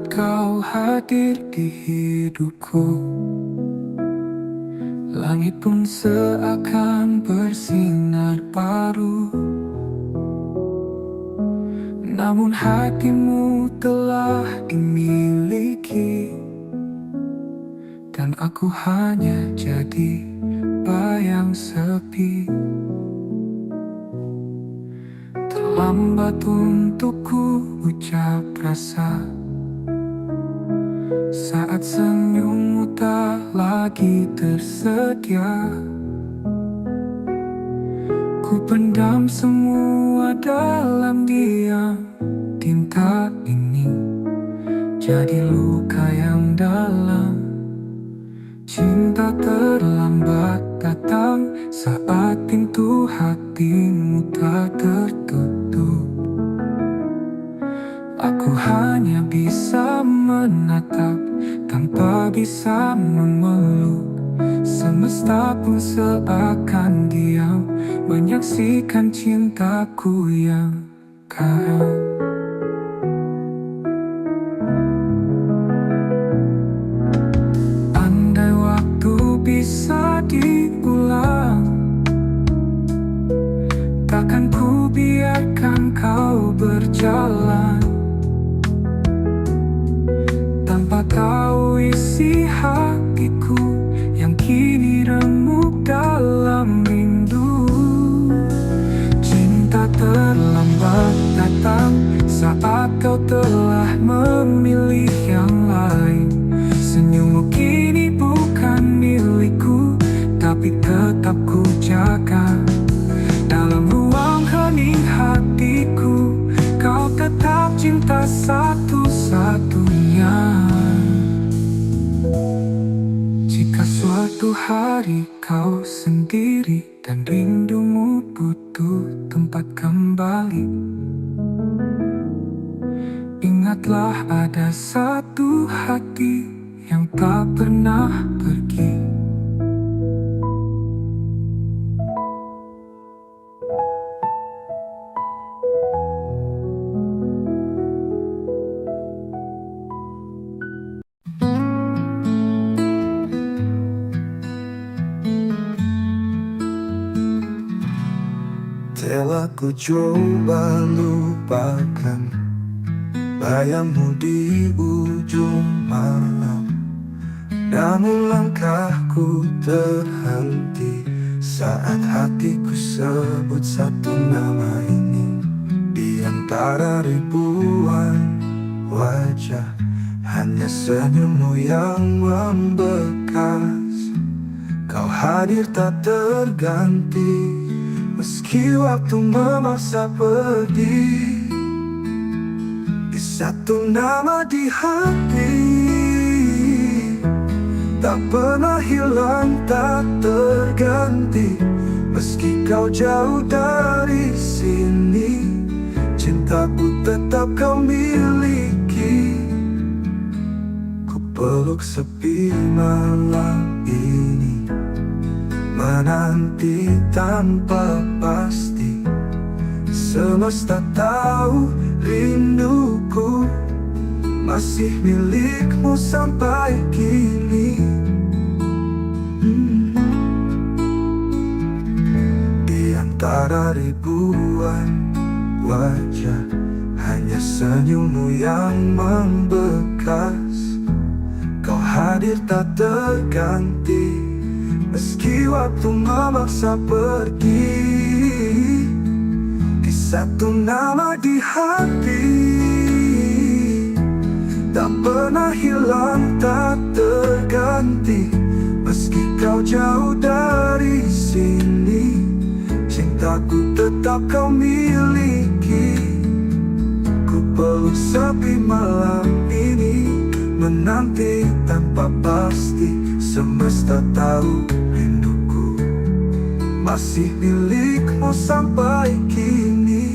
saat kau hadir di hidupku, langit pun seakan bersinar baru. Namun hatimu telah dimiliki, dan aku hanya jadi bayang sepi. Terlambat untukku ucap rasa saat senyummu tak lagi tersedia. Ku pendam semua dalam diam. Tinta ini jadi luka yang dalam. Cinta terlambat datang saat pintu hatimu tak tertutup. Aku hanya bisa menatap tanpa bisa memeluk. Semesta pun seakan diam menyaksikan cintaku yang karam. Andai waktu bisa diulang, takkan ku biarkan kau berjalan tanpa tahu isi hatiku yang kini remuk dalam rindu. Cinta terlambat datang saat kau telah memilih yang lain. Senyummu kini bukan milikku, tapi tetap ku jaga dalam ruang hening hatiku. Kau tetap cinta satu-satunya. Jika suatu hari kau sendiri dan rindumu butuh tempat kembali, ingatlah ada satu hati yang tak pernah pergi. Telah ku coba lupakan bayangmu di ujung malam, namun langkahku terhenti saat hatiku sebut satu nama ini. Di antara ribuan wajah, hanya senyummu yang membekas. Kau hadir tak terganti, meski waktu memaksa pergi. Di satu nama di hati, tak pernah hilang, tak terganti. Meski kau jauh dari sini, cintaku tetap kau miliki. Ku peluk sepi malam ini, menanti tanpa pasti. Semesta tahu rinduku masih milikmu sampai kini. Di antara ribuan wajah, hanya senyummu yang membekas. Kau hadir tak terganti, meski waktu memaksa pergi. Di satu nama di hati, tak pernah hilang, tak terganti. Meski kau jauh dari sini, cintaku tetap kau miliki. Ku peluk sepi malam ini, menanti tanpa pasti. Semesta tahu rinduku masih milikmu sampai kini.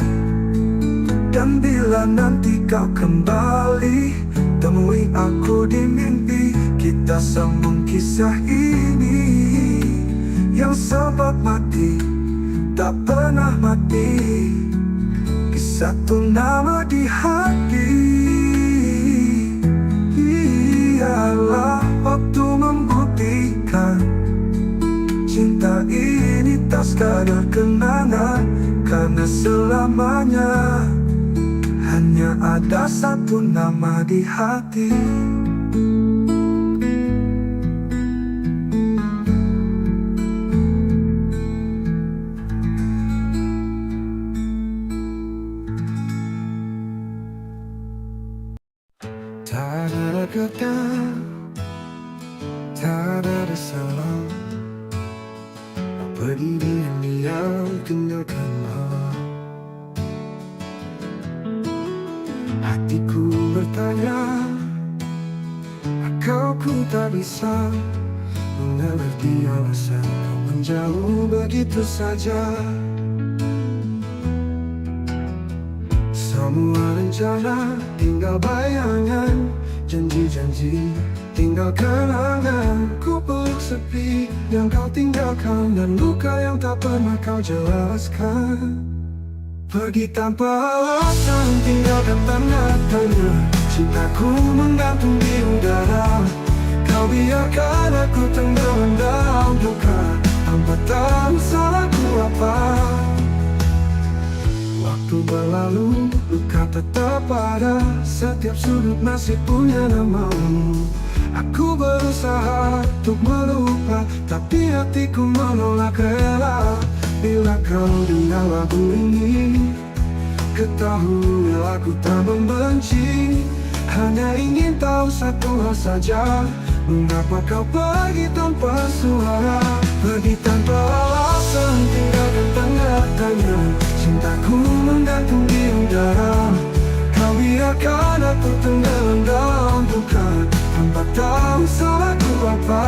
Dan bila nanti kau kembali, temui aku di mimpi. Kita sambung kisah ini yang sempat mati, tak pernah mati. Kisah satu nama di hati, biarlah waktu membuktikan cinta ini tak sekadar kenangan, karena selamanya hanya ada satu nama di hati. Tak ada kata, tak ada salah, pergi diam-diam tinggalkanlah. Hatiku bertanya, kau ku tak bisa mengerti alasan kau menjauh begitu saja. Semua rencana tinggal bayangan, janji-janji tinggal kenangan. Ku peluk sepi yang kau tinggalkan, dan luka yang tak pernah kau jelaskan. Pergi tanpa alasan, tinggalkan tanda tanya. Cintaku menggantung di udara, kau biarkan aku tenggelam dalam duka, tanpa tahu salahku apa. Waktu berlalu, luka tetap ada, setiap sudut masih punya namamu. Aku berusaha untuk melupa, tapi hatiku menolak rela. Bila kau dengar lagu ini, ketahuilah aku tak membenci. Hanya ingin tahu satu hal saja, mengapa kau pergi tanpa suara. Pergi tanpa alasan, tinggalkan tanda tanya. Cintaku menggantung di udara, kau biarkan aku tenggelam dalam duka, tanpa tahu salahku apa.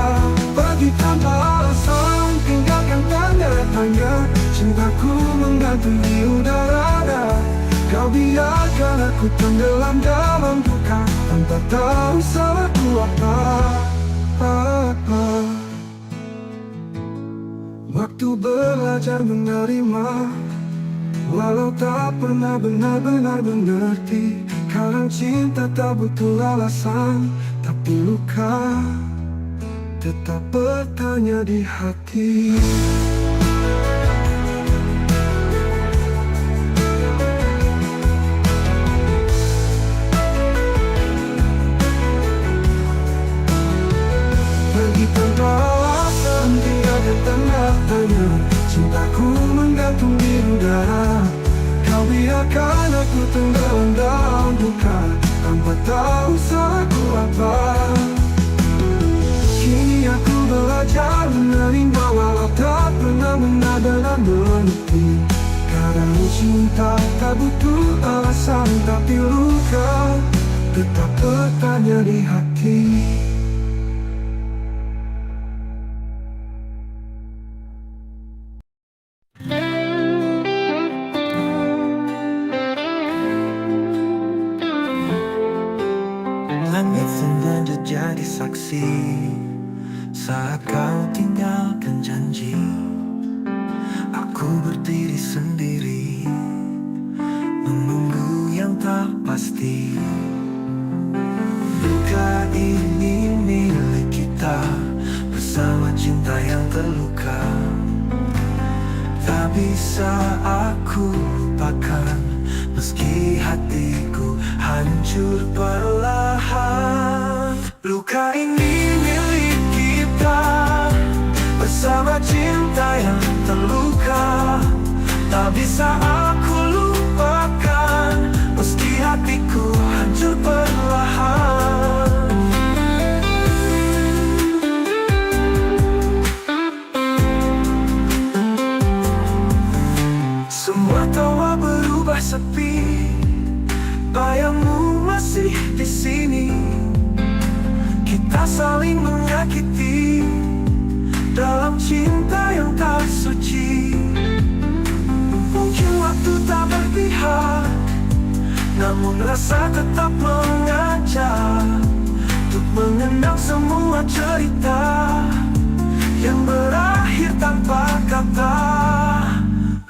Pergi tanpa alasan, tinggalkan tanda tanya. Cintaku menggantung di udara, kau biarkan aku tenggelam dalam duka, tanpa tahu salahku apa. Waktu belajar menerima, walau tak pernah benar-benar mengerti. Kadang cinta tak butuh alasan, tapi luka tetap bertanya di hati. Pergi tanpa alasan, tinggalkan tanda tanya. Cintaku menggantung di udara, kau biarkan aku tenggelam dalam duka, tanpa tahu salahku apa. Kini aku belajar menerima, walau tak pernah benar-benar mengerti. Kadang cinta tak butuh alasan, tapi luka tetap bertanya di hati. Langit sengaja jadi saksi saat kau tinggalkan janji. Aku berdiri sendiri, menunggu yang tak pasti. Luka ini milik kita, bersama cinta yang terluka. Tak bisa aku lupakan, meski hatiku hancur perlahan. Luka ini milik kita, bersama cinta yang terluka. Tak bisa aku lupakan, meski hatiku hancur perlahan. Semua tawa berubah sepi, bayangmu masih di sini. Kita saling menyakiti dalam cinta yang tak suci. Mungkin waktu tak berpihak, namun rasa tetap mengajak untuk mengenang semua cerita yang berakhir tanpa kata.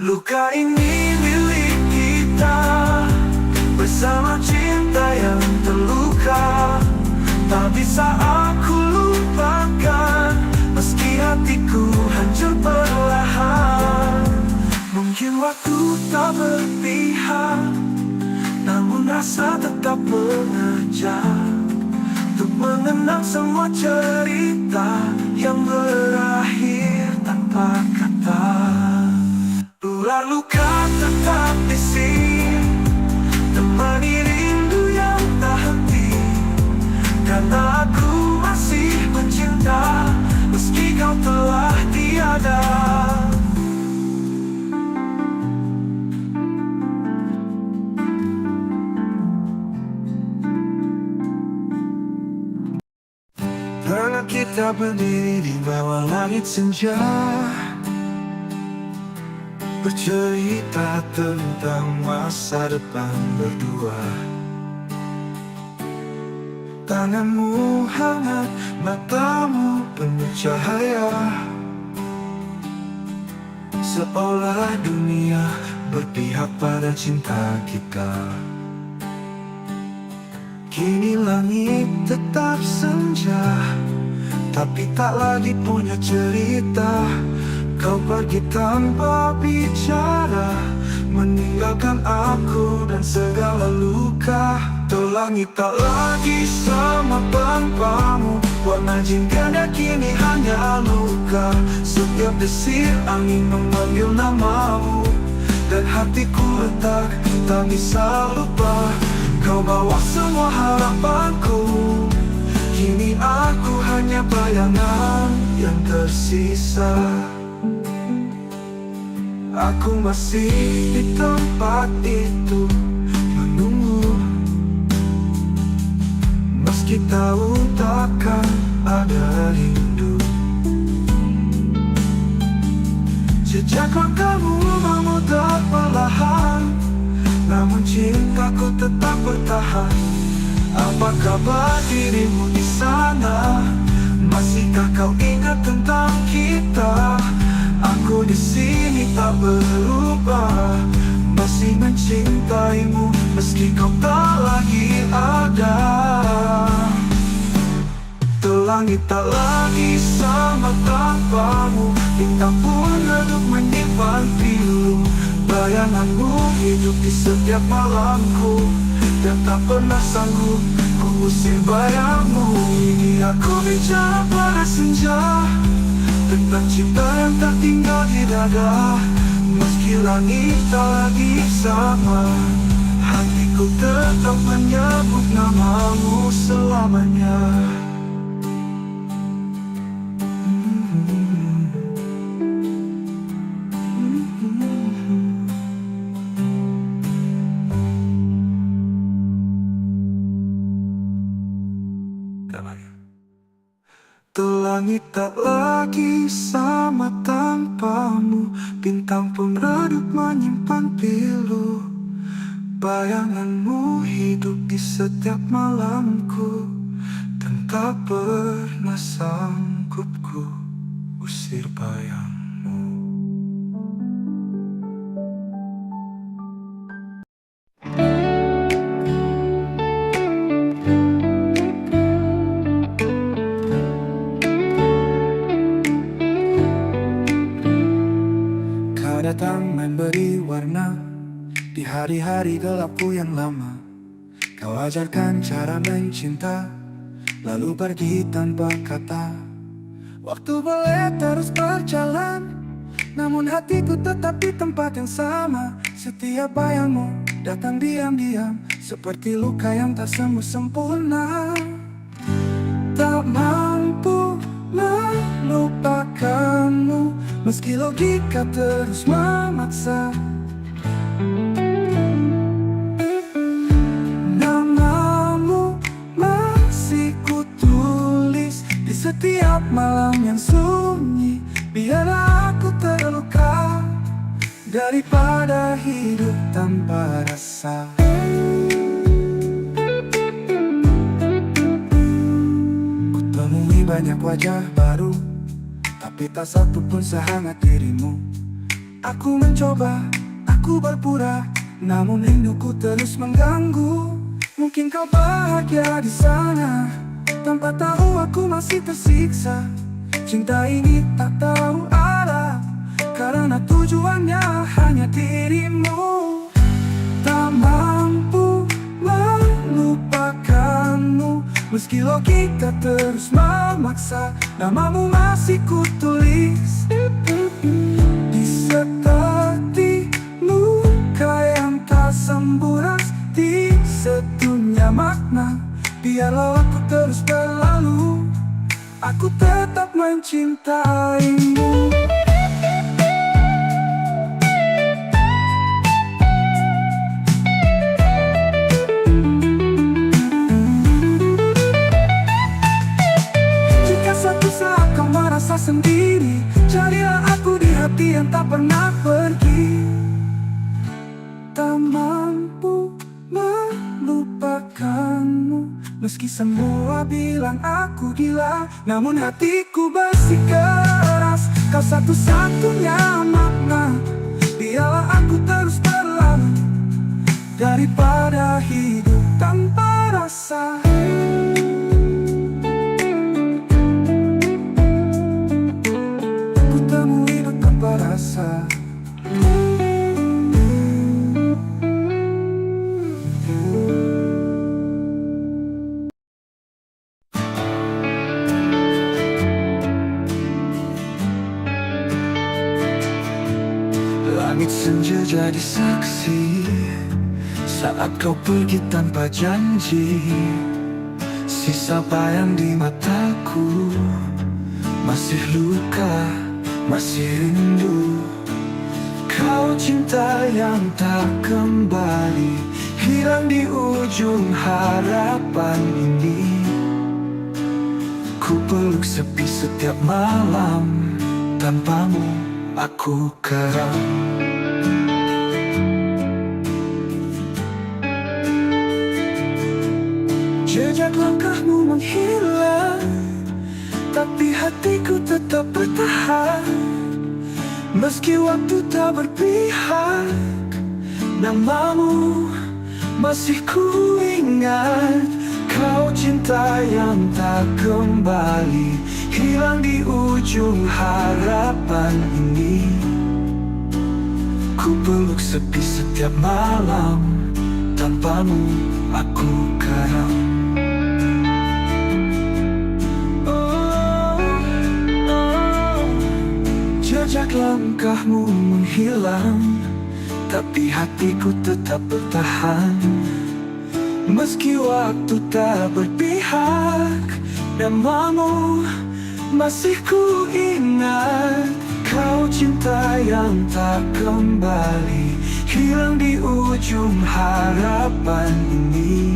Luka ini milik kita, bersama cinta yang terluka. Tak bisa bisa aku lupakan, meski hatiku hancur perlahan. Mungkin waktu tak berpihak, namun rasa tetap mengajak untuk mengenang semua cerita yang berakhir tanpa kata. Ular luka tetap di sini, temani rindu yang tak henti. Karena aku masih mencinta, meski kau telah tiada. Pernah kita berdiri di bawah langit senja, bercerita tentang masa depan berdua. Tanganmu hangat, matamu penuh cahaya, seolah dunia berpihak pada cinta kita. Kini langit tetap senja, tapi tak lagi punya cerita. Kau pergi tanpa bicara, meninggalkan aku dan segala luka. Tuh langit tak lagi sama tanpamu, warna jingga kini hanya luka. Setiap desir angin memanggil namamu, dan hatiku retak, tak bisa lupa. Kau bawa semua harapanku, kini aku hanya bayangan yang tersisa. Aku masih di tempat itu menunggu, meski tahu takkan ada rindu. Jejak langkahmu memutar perlahan, namun cintaku tetap bertahan. Apa kabar dirimu di sana? Masihkah kau ingat tentang kita? Aku di sini tak berubah, masih mencintaimu meski kau tak lagi ada. Tuh langit tak lagi sama tanpamu, bintang pun redup menyimpan pilu. Bayanganmu hidup di setiap malamku, dan tak pernah sanggup ku usir bayangmu. Ini aku bicara pada senja, tentang cinta yang tak tinggal di dada. Meski langit tak lagi sama, hatiku tetap menyebut namamu selamanya. Tuh langit tak lagi sama tanpamu, bintang pun redup menyimpan pilu. Bayanganmu hidup di setiap malamku, dan tak pernah sanggup ku usir bayangmu. Datang memberi warna di hari-hari gelapku yang lama. Kau ajarkan cara mencinta, lalu pergi tanpa kata. Waktu boleh terus berjalan, namun hatiku tetap di tempat yang sama. Setiap bayangmu datang diam-diam, seperti luka yang tak sembuh sempurna. Tak mampu melupakanmu, meski logika terus memaksa. Namamu masih kutulis di setiap malam yang sunyi. Biar aku terluka daripada hidup tanpa rasa. Kutemui banyak wajah baru, tapi tak satu pun sehangat dirimu. Aku mencoba, aku berpura, namun rinduku terus mengganggu. Mungkin kau bahagia di sana, Tanpa tahu aku masih tersiksa. Cinta ini tak tahu arah, karena tujuannya hanya dirimu. Tak mampu melupakanmu, meski logika terus memaksa. Namamu masih kutulis di seperti luka yang tak sembuh, di sedunia makna. Biarlah aku terus berlalu, aku tetap mencintaimu. Jika suatu saat kau merasa sendiri, carilah aku di hati yang tak pernah pergi. Tak mampu melupakanmu, meski semua bilang aku gila, namun hatiku bersikeras. Kau satu-satunya makna. Biarlah aku terus berlalu, daripada hidup tanpa rasa. Ku temui hidup tanpa rasa. Langit senja jadi saksi saat kau pergi tanpa janji. Sisa bayang di mataku, masih luka, masih rindu. Kau cinta yang tak kembali, hilang di ujung harapan ini. Ku peluk sepi setiap malam, tanpamu aku keram. Jejak langkahmu menghilang, tapi hatiku tetap bertahan. Meski waktu tak berpihak, namamu masih ku ingat. Kau cinta yang tak kembali, hilang di ujung harapan ini. Ku peluk sepi setiap malam, tanpamu aku karam. Jejak langkahmu menghilang, tapi hatiku tetap bertahan. Meski waktu tak berpihak, namamu masih ku ingat. Kau cinta yang tak kembali, hilang di ujung harapan ini.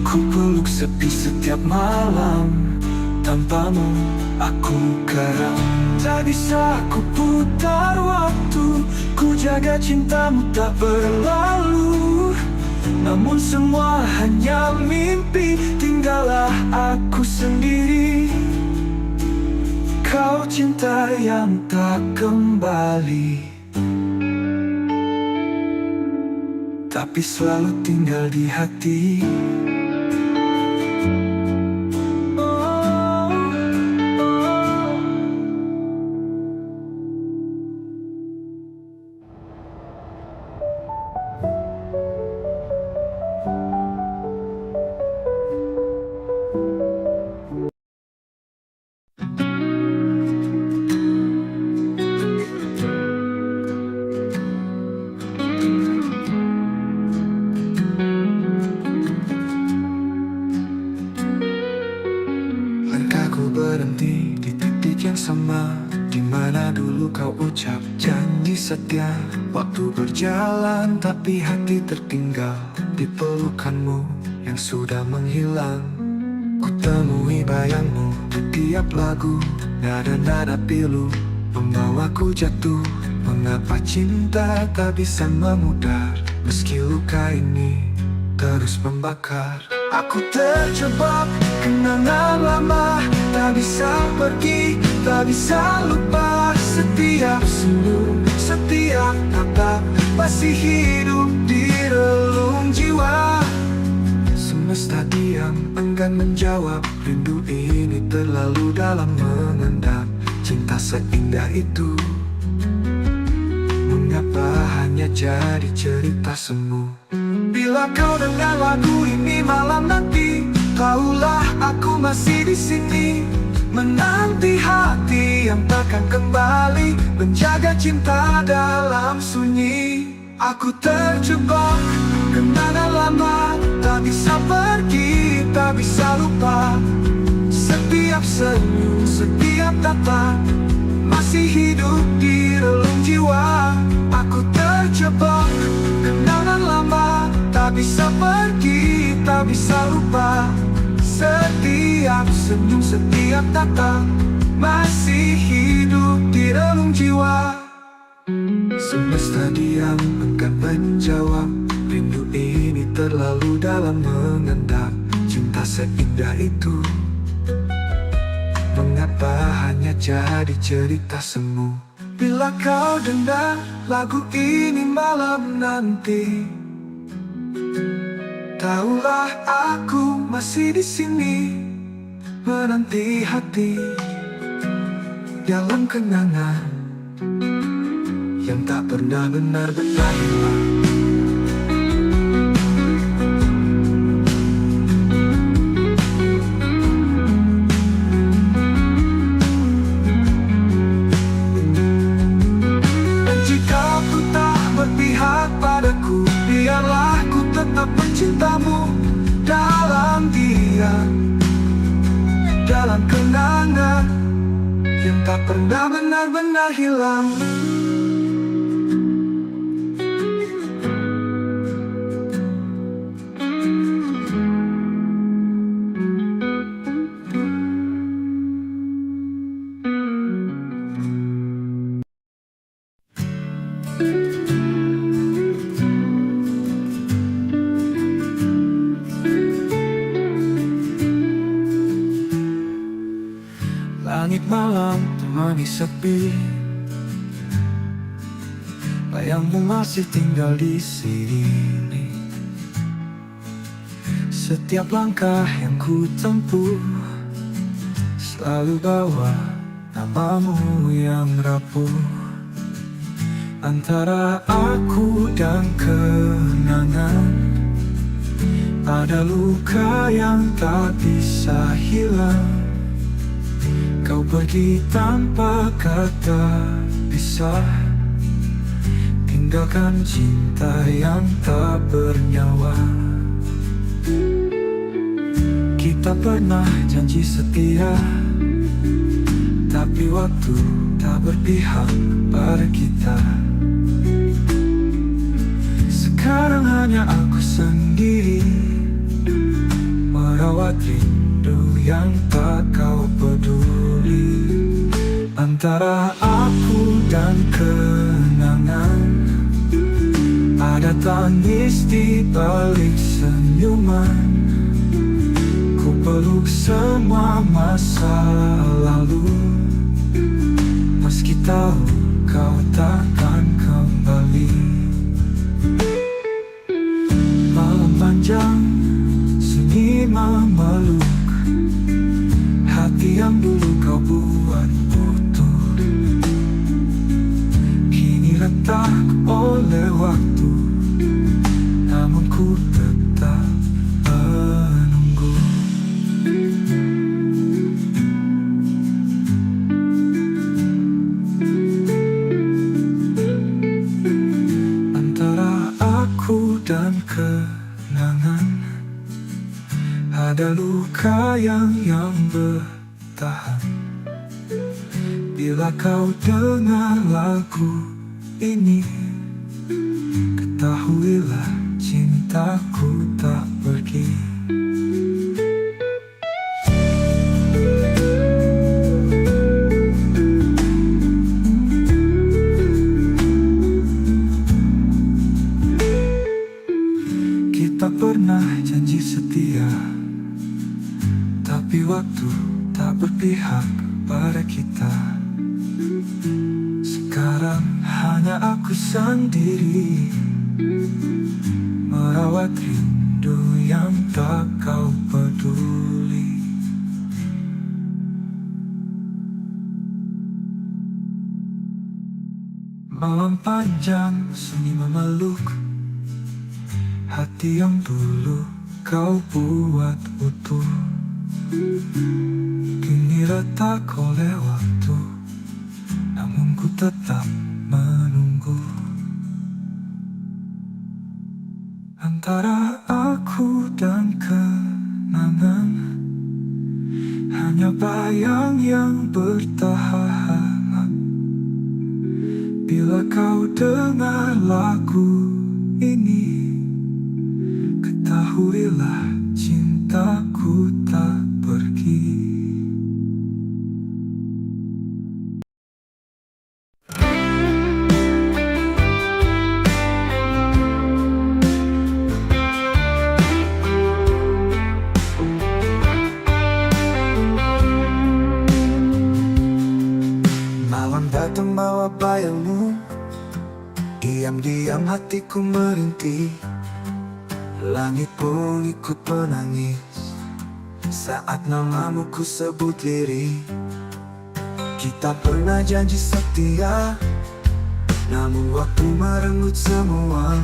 Ku peluk sepi setiap malam, tanpamu aku karam. Tak bisa ku putar waktu, ku jaga cintamu tak berlalu. Namun semua hanya mimpi, tinggallah aku sendiri. Kau cinta yang tak kembali, tapi selalu tinggal di hati. Berhenti di titik yang sama, di mana dulu kau ucap janji setia. Waktu berjalan tapi hati tertinggal di pelukanmu yang sudah menghilang. Ku temui bayangmu di tiap lagu, nada-nada pilu membawaku jatuh. Mengapa cinta tak bisa memudar, meski luka ini terus membakar. Aku terjebak kenangan lama, tak bisa pergi, tak bisa lupa. Setiap senyum, setiap tatap masih hidup di relung jiwa. Semesta diam enggan menjawab. Rindu ini terlalu dalam mengendap. Cinta seindah itu, mengapa hanya jadi cerita semu? Bila kau dengar lagu ini malam nanti, tahulah aku masih di sini, menanti hati yang takkan kembali, menjaga cinta dalam sunyi. Aku terjebak kenangan lama, tak bisa pergi, tak bisa lupa. Setiap senyum, setiap tatap masih hidup di relung jiwa. Aku terjebak kenangan lama, tak bisa pergi, tak bisa lupa. Setiap senyum, setiap tatap masih hidup di relung jiwa. Semesta diam enggan menjawab. Rindu ini terlalu dalam mengendap. Cinta seindah itu, mengapa hanya jadi cerita semu? Bila kau dengar lagu ini malam nanti, tahulah aku masih di sini, menanti hati dalam kenangan yang tak pernah benar-benar hilang. Dan jika ku tak berpihak padaku, biarlah ku tetap mencintamu dalam diam, dalam kenangan yang tak pernah benar-benar hilang. Langit malam temani sepi, bayangmu masih tinggal di sini. Setiap langkah yang ku tempuh selalu bawa namamu yang rapuh. Antara aku dan kenangan ada luka yang tak bisa hilang. Kau pergi tanpa kata pisah, tinggalkan cinta yang tak bernyawa. Kita pernah janji setia, tapi waktu tak berpihak pada kita. Sekarang hanya aku sendiri, merawat rindu yang tak kau peduli. Antara aku dan kenangan ada tangis di balik senyuman. Ku peluk semua masa lalu, meski tahu kau takkan kembali. Malam panjang sunyi memeluk hati yang dulu kau buat utuh, kini retak oleh waktu, namun ku tetap menunggu. Antara aku dan kenangan ada luka yang bertahan. Bila kau dengar lagu ini, ketahuilah cintaku tak pergi. Kita pernah janji setia, tapi waktu tak berpihak pada kita. Sekarang hanya aku sendiri, merawat rindu yang tak kau peduli. Malam panjang sunyi memeluk hati yang dulu kau buat utuh. Kini retak oleh waktu, namun ku tetap menunggu. Antara aku dan kenangan, hanya bayang yang bertahan. Bila kau dengar lagu ini, ketahuilah cintaku tak pergi. Malam datang bawa bayangmu, diam-diam hatiku merintih. Langit pun ikut menangis saat namamu ku sebut lirih. Kita pernah janji setia, namun waktu merenggut semua.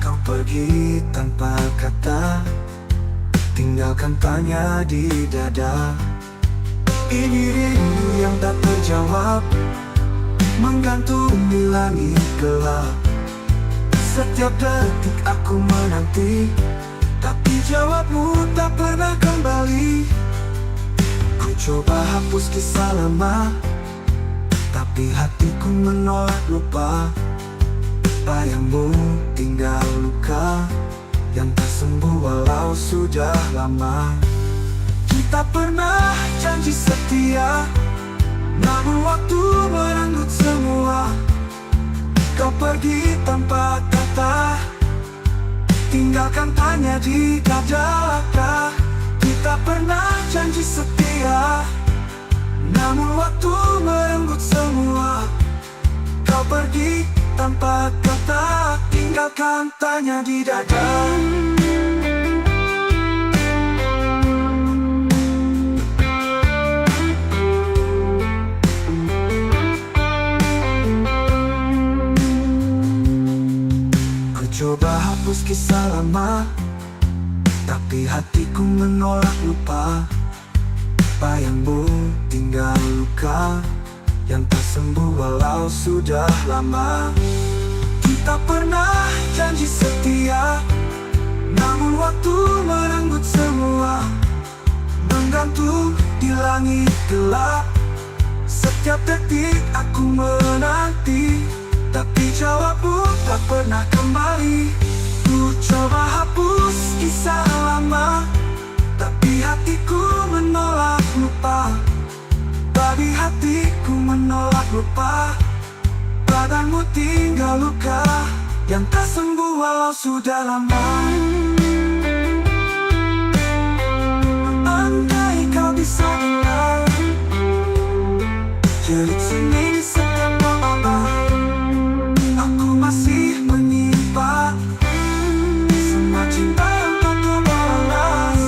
Kau pergi tanpa kata, tinggalkan tanya di dada. Ini rindu yang tak terjawab, menggantung di langit gelap. Setiap detik aku menanti, tapi jawabmu tak pernah kembali. Ku coba hapus kisah lama, tapi hatiku menolak lupa. Bayangmu tinggal luka yang tak sembuh walau sudah lama. Kita pernah janji setia, namun waktu merenggut semua. Kau pergi tanpa kata, tinggalkan tanya di dada. Kita pernah janji setia, namun waktu merenggut semua. Kau pergi tanpa kata, tinggalkan tanya di dada. Coba hapus kisah lama, tapi hatiku menolak lupa. Bayangmu tinggal luka yang tak sembuh walau sudah lama. Kita pernah janji setia, namun waktu merenggut semua. Menggantung di langit gelap, setiap detik aku menanti, tapi jawabmu tak pernah kembali. Ku coba hapus kisah lama, tapi hatiku menolak lupa. Babi hatiku menolak lupa. Badanmu tinggal luka yang tak sembuh walau sudah lama. Andai kau bisa dengar jerit seni di setiap malam, aku masih menyimpan semua cinta yang tak terbalas.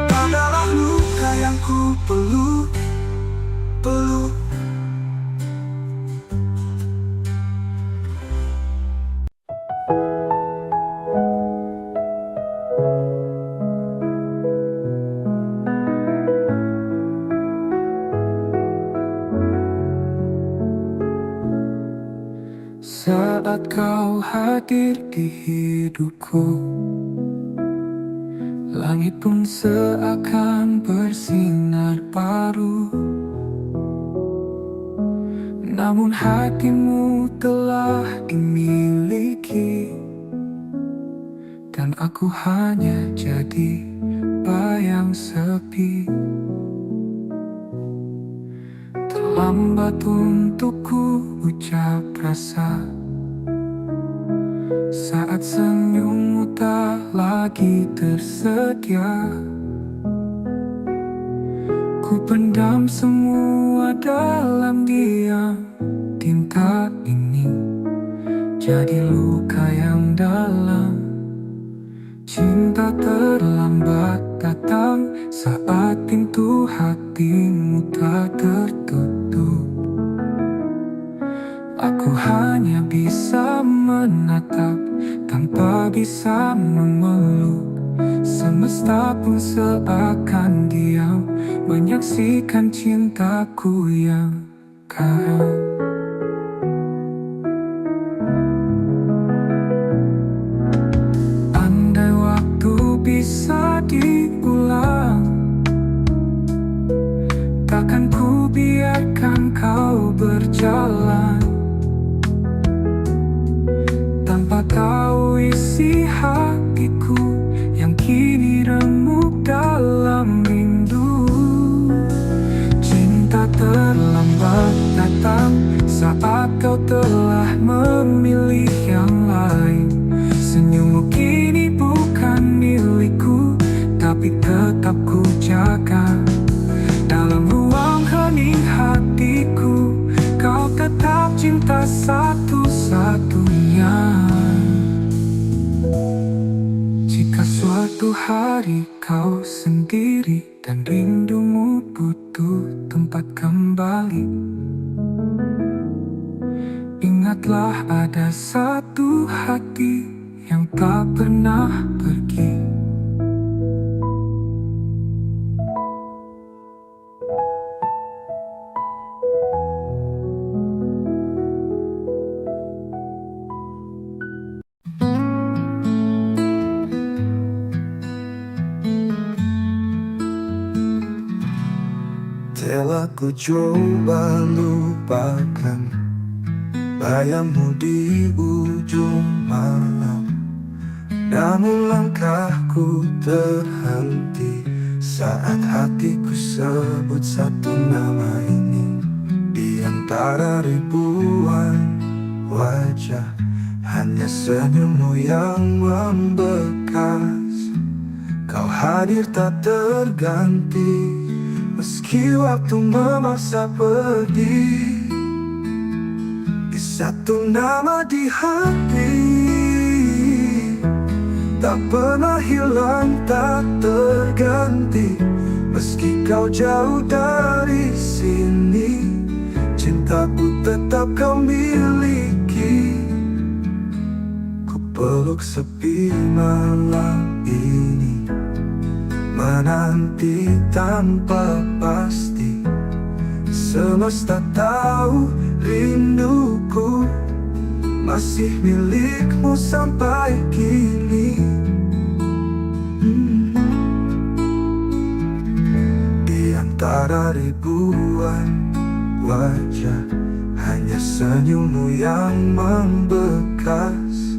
Adalah luka yang ku peluk. Saat kau hadir di hidupku, langit pun seakan bersinar baru. Namun hatimu telah dimiliki, dan aku hanya jadi bayang sepi. Terlambat untukku ucap rasa saat senyummu tak lagi tersedia. Ku pendam semua dalam diam. Tinta ini jadi luka yang dalam. tak terlambat datang saat pintu hatimu tak tertutup. Aku hanya bisa menatap tanpa bisa memeluk. Semesta pun seakan diam menyaksikan cintaku yang karam. Andai waktu bisa diulang, takkan ku biarkan kau berjalan tanpa tahu isi hatiku yang kini remuk dalam rindu. Cinta terlambat datang saat kau telah memilih yang lain. Senyummu kini bukan milikku, tapi tetap ku jaga. Dalam ruang hening hatiku, kau tetap cinta satu-satunya. Jika suatu hari kau sendiri dan rindumu butuh tempat kembali, ingatlah ada satu hati yang tak pernah pergi. Telah ku coba lupakan bayangmu di ujung malam, namun langkahku terhenti saat hatiku sebut satu nama ini. Di antara ribuan wajah, hanya senyummu yang membekas. Kau hadir tak terganti, meski waktu memaksa pergi. Di satu nama di hati, tak pernah hilang, tak terganti. Meski kau jauh dari sini, cintaku tetap kau miliki. Ku peluk sepi malam ini, menanti tanpa pasti. Semesta tahu rinduku masih milikmu sampai kini. Di antara ribuan wajah, hanya senyummu yang membekas.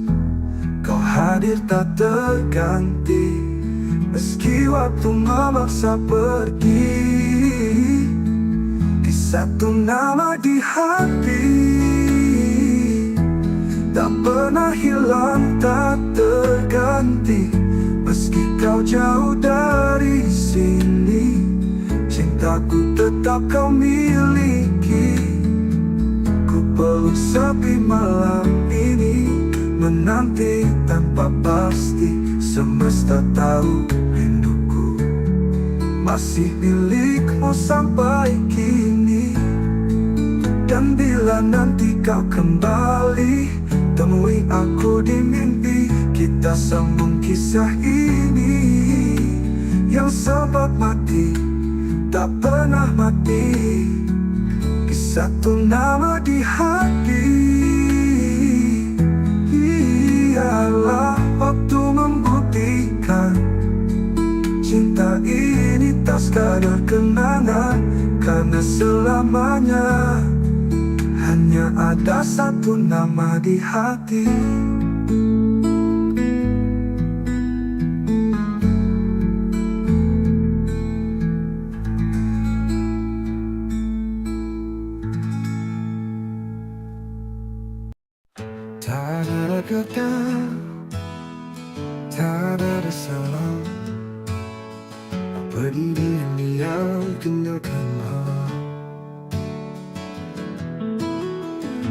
Kau hadir tak terganti, meski waktu memaksa pergi. Di satu nama di hati, tak pernah hilang, tak terganti. Meski kau jauh dari sini, cintaku tetap kau miliki. Ku peluk sepi malam ini, menanti tanpa pasti. Semesta tahu rinduku masih milikmu sampai kini. Dan bila nanti kau kembali, temui aku di mimpi. Kita sambung kisah ini yang sempat mati, tak pernah mati. Di satu nama di hati, ialah waktu membuktikan cinta ini tak sekadar kenangan, karena selamanya hanya ada satu nama di hati. Tak ada kata, tak ada salah. Apa diri yang tinggalkanlah.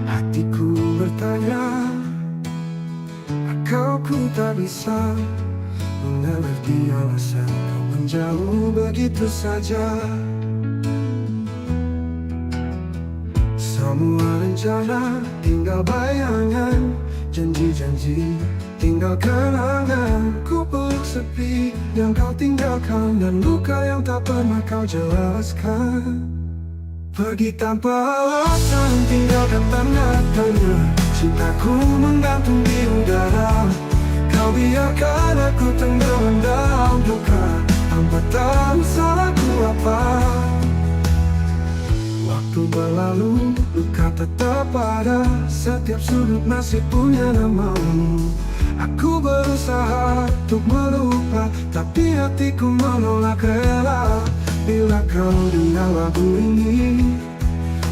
Hatiku bertanya, kau ku tak bisa mengerti alasan kau menjauh begitu saja. Semua rencana tinggal bayangan, janji-janji tinggal kenangan. Ku peluk sepi yang kau tinggalkan, dan luka yang tak pernah kau jelaskan. Pergi tanpa alasan, tinggalkan tanda tanya. Cintaku menggantung di udara. Kau biarkan aku tenggelam dalam duka, tanpa tahu salahku apa. Waktu berlalu, luka tetap ada. Setiap sudut masih punya namamu. Aku berusaha untuk melupa, tapi hatiku menolak rela. Bila kau dengar lagu ini,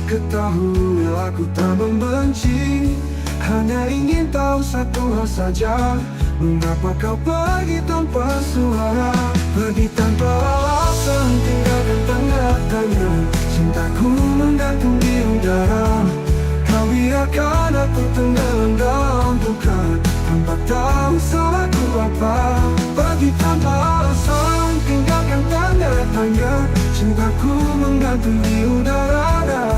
ketahui aku tak membenci. Hanya ingin tahu satu hal saja, mengapa kau pergi tanpa suara? Pergi tanpa alasan, tinggalkan tanda tanya. Cintaku menggantung di udara. Kau biarkan aku tenggelam dalam duka, tanpa tahu salahku apa. Pergi tanpa alasan, tinggalkan tanda tanya. Cintaku menggantung di udara.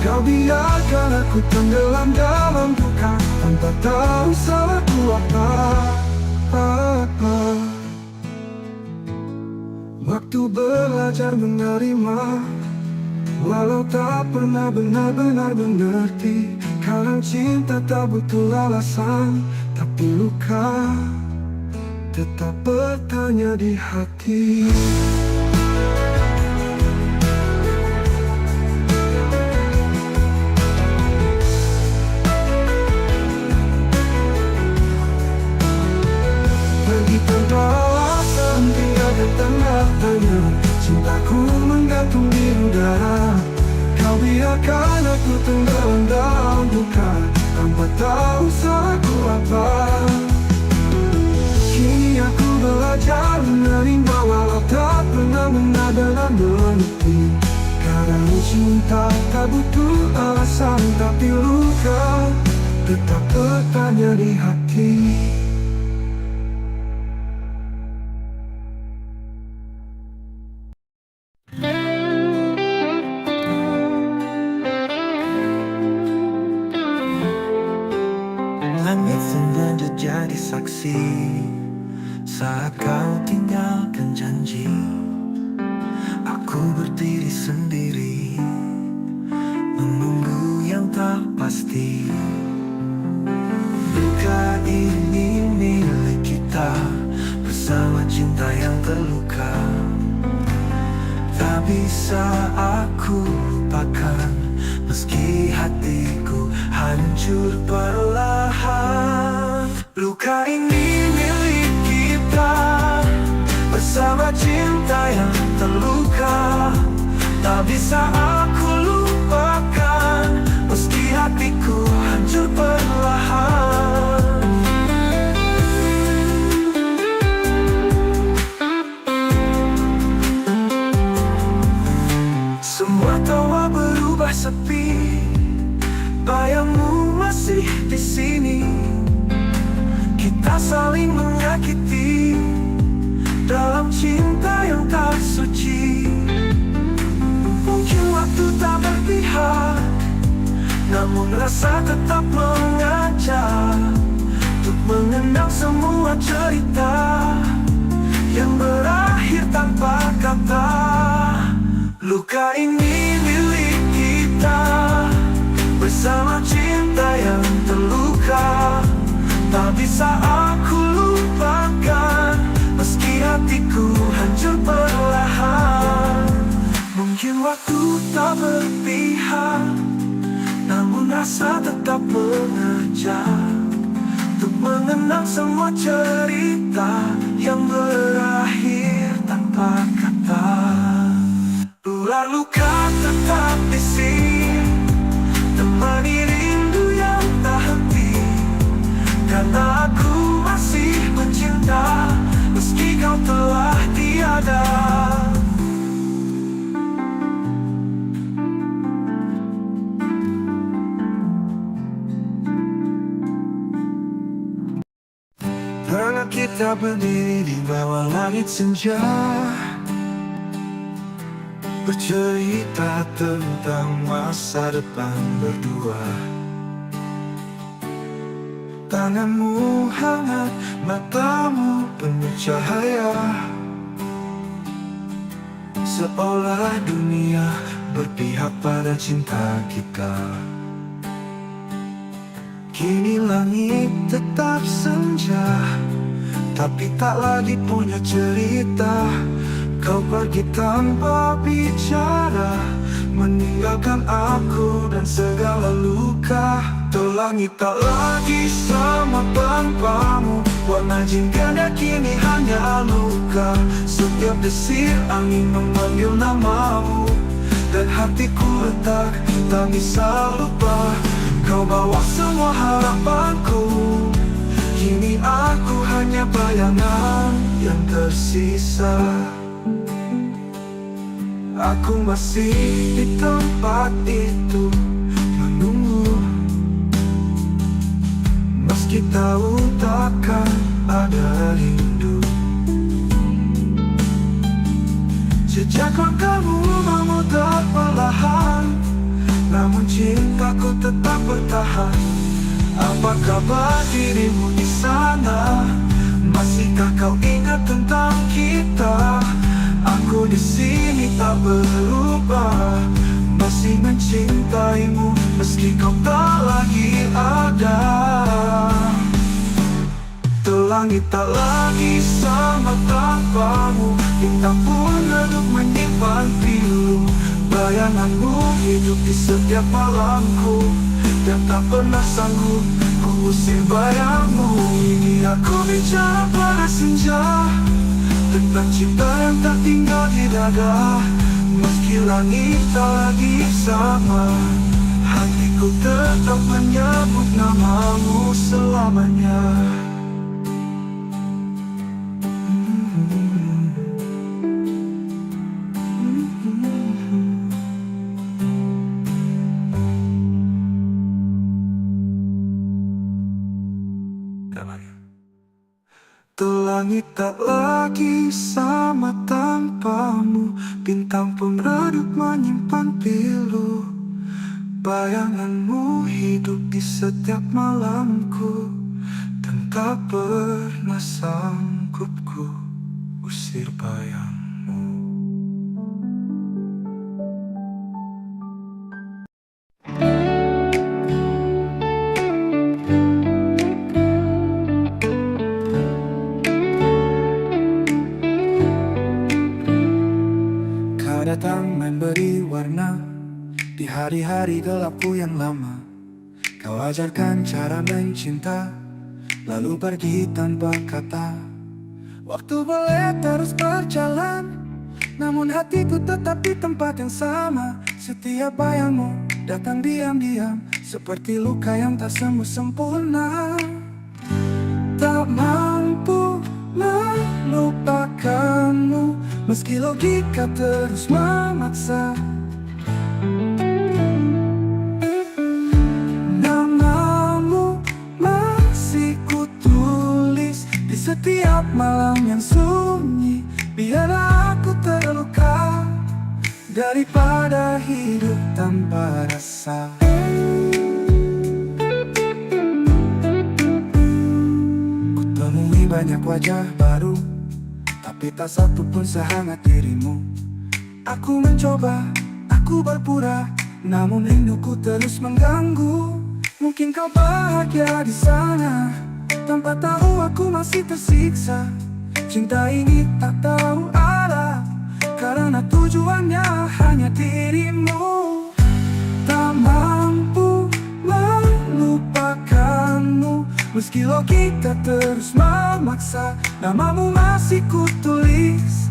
Kau biarkan aku tenggelam dalam duka, tanpa tahu salahku apa. Waktu belajar menerima, walau tak pernah benar-benar mengerti. Kadang cinta tak butuh alasan, tapi luka tetap bertanya di hati. Pergi tanpa alasan, tinggalkan tanda tanya. Cintaku menggantung di udara. Kau biarkan aku tenggelam dalam duka, tanpa tahu salahku apa. Kini aku belajar menerima, walau tak pernah benar-benar mengerti. Kadang cinta tak butuh alasan, tapi luka tetap bertanya di hati. Langit sengaja jadi saksi saat kau tinggalkan janji. Aku berdiri sendiri, menunggu yang tak pasti. Luka ini milik kita, bersama cinta yang terluka. Tak bisa aku lupakan, meski hatiku hancur perlahan. Luka ini milik kita, bersama cinta yang terluka. Tak bisa aku lupakan, meski hatiku hancur perlahan. Semua tawa berubah sepi, bayangmu masih di sini. Kita saling menyakiti dalam cinta yang tak suci. Mungkin waktu tak berpihak, namun rasa tetap mengajak untuk mengenang semua cerita yang berakhir tanpa kata. Luka ini milik kita, bersama cinta yang terluka. Tak bisa aku lupakan, meski hatiku hancur perlahan. Mungkin waktu tak berpihak, namun rasa tetap mengajak untuk mengenang semua cerita yang berakhir tanpa kata. Ular luka tetap di sini, temani rindu yang tak henti. Karena aku masih mencinta, meski kau telah tiada. Pernah kita Kita berdiri di bawah langit senja, bercerita tentang masa depan berdua. Tanganmu hangat, matamu penuh cahaya, seolah dunia berpihak pada cinta kita. Kini langit tetap senja, tapi tak lagi punya cerita. Kau pergi tanpa bicara, meninggalkan aku dan segala luka. Tuh langit tak lagi sama tanpamu, warna jingga kini hanya luka. Setiap desir angin memanggil namamu, dan hatiku retak, tak bisa lupa. Kau bawa semua harapanku, kini aku hanya bayangan yang tersisa. Aku masih di tempat itu menunggu, meski tahu takkan ada rindu. Jejak langkahmu memudar perlahan, namun cintaku tetap bertahan. Apa kabar dirimu di sana? Masihkah kau ingat tentang kita? Aku di sini tak berubah, masih mencintaimu meski kau tak lagi ada. Tuh langit tak lagi sama tanpamu, bintang pun redup menyimpan pilu. Bayanganmu hidup di setiap malamku, dan tak pernah sanggup ku usir bayangmu. Ini aku bicara pada senja, tentang cinta yang tak tinggal di dada. Meski langit tak lagi sama, hatiku tetap menyebut namamu selamanya. Tuh langit tak lagi sama tanpamu, bintang pun redup menyimpan pilu. Bayanganmu hidup di setiap malamku, dan tak pernah sanggup ku usir bayangmu. Datang memberi warna di hari-hari gelapku yang lama. Kau ajarkan cara mencinta, lalu pergi tanpa kata. Waktu boleh terus berjalan, namun hatiku tetap di tempat yang sama. Setiap bayangmu datang diam-diam, seperti luka yang tak sembuh sempurna. Tak mampu melupakanmu, meski logika terus memaksa. Namamu masih kutulis di setiap malam yang sunyi. Biarlah aku terluka daripada hidup tanpa rasa. Kutemui banyak wajah baru, tapi tak satu pun sehangat dirimu. Aku mencoba, aku berpura, namun rinduku terus mengganggu. Mungkin kau bahagia di sana, tanpa tahu aku masih tersiksa. Cinta ini tak tahu arah, karena tujuannya hanya dirimu. Tak mampu melupakanmu, meski logika terus memaksa. Namamu masih kutulis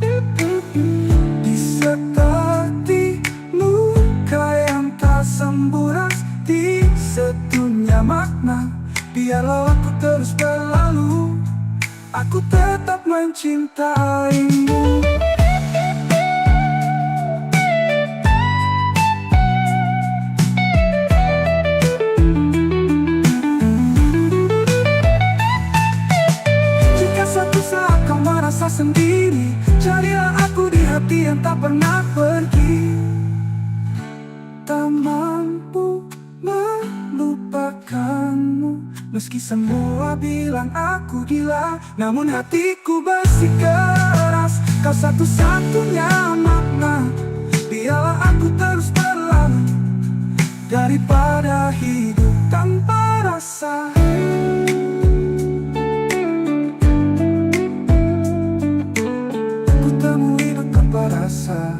di seperti luka yang tak sembuh, di sedunia makna. Biarlah aku terus berlalu, aku tetap mencintaimu. Meski semua bilang aku gila, namun hatiku bersikeras. Kau satu-satunya makna. Biarlah aku terus berlama daripada hidup tanpa rasa. Ku temui tanpa rasa.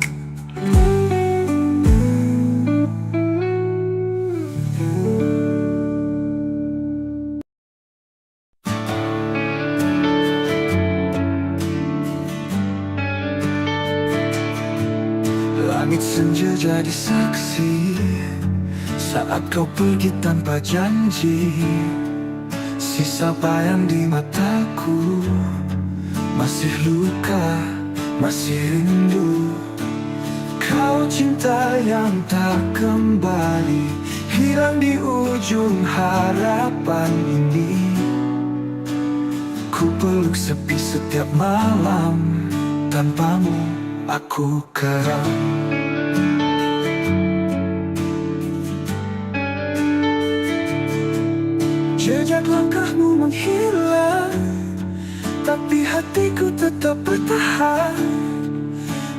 Langit senja jadi saksi saat kau pergi tanpa janji. Sisa bayang di mataku, masih luka, masih rindu. Kau cinta yang tak kembali, hilang di ujung harapan ini. Ku peluk sepi setiap malam, tanpamu aku karam. Jejak langkahmu menghilang, tapi hatiku tetap bertahan.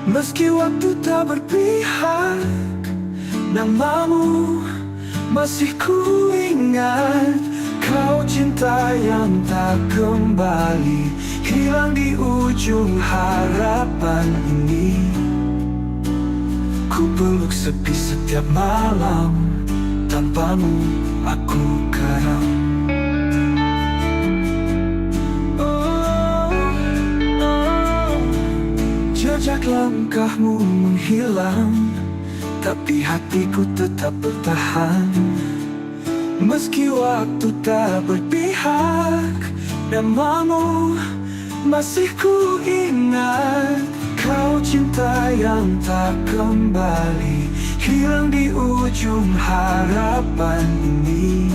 Meski waktu tak berpihak, namamu masih ku ingat. Kau cinta yang tak kembali, hilang di ujung harapan ini. Ku peluk sepi setiap malam, tanpamu aku karam. Jejak langkahmu menghilang, tapi hatiku tetap bertahan. Meski waktu tak berpihak, namamu masih ku ingat. Kau cinta yang tak kembali, hilang di ujung harapan ini.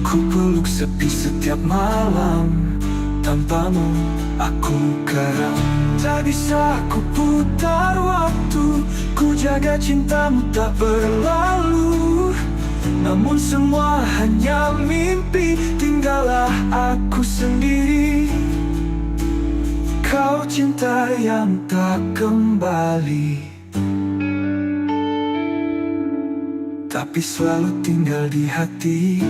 Ku peluk sepi setiap malam, tanpamu aku karam. Tak bisa ku putar waktu, ku jaga cintamu tak berlalu. Namun semua hanya mimpi, tinggallah aku sendiri. Kau cinta yang tak kembali, tapi selalu tinggal di hati.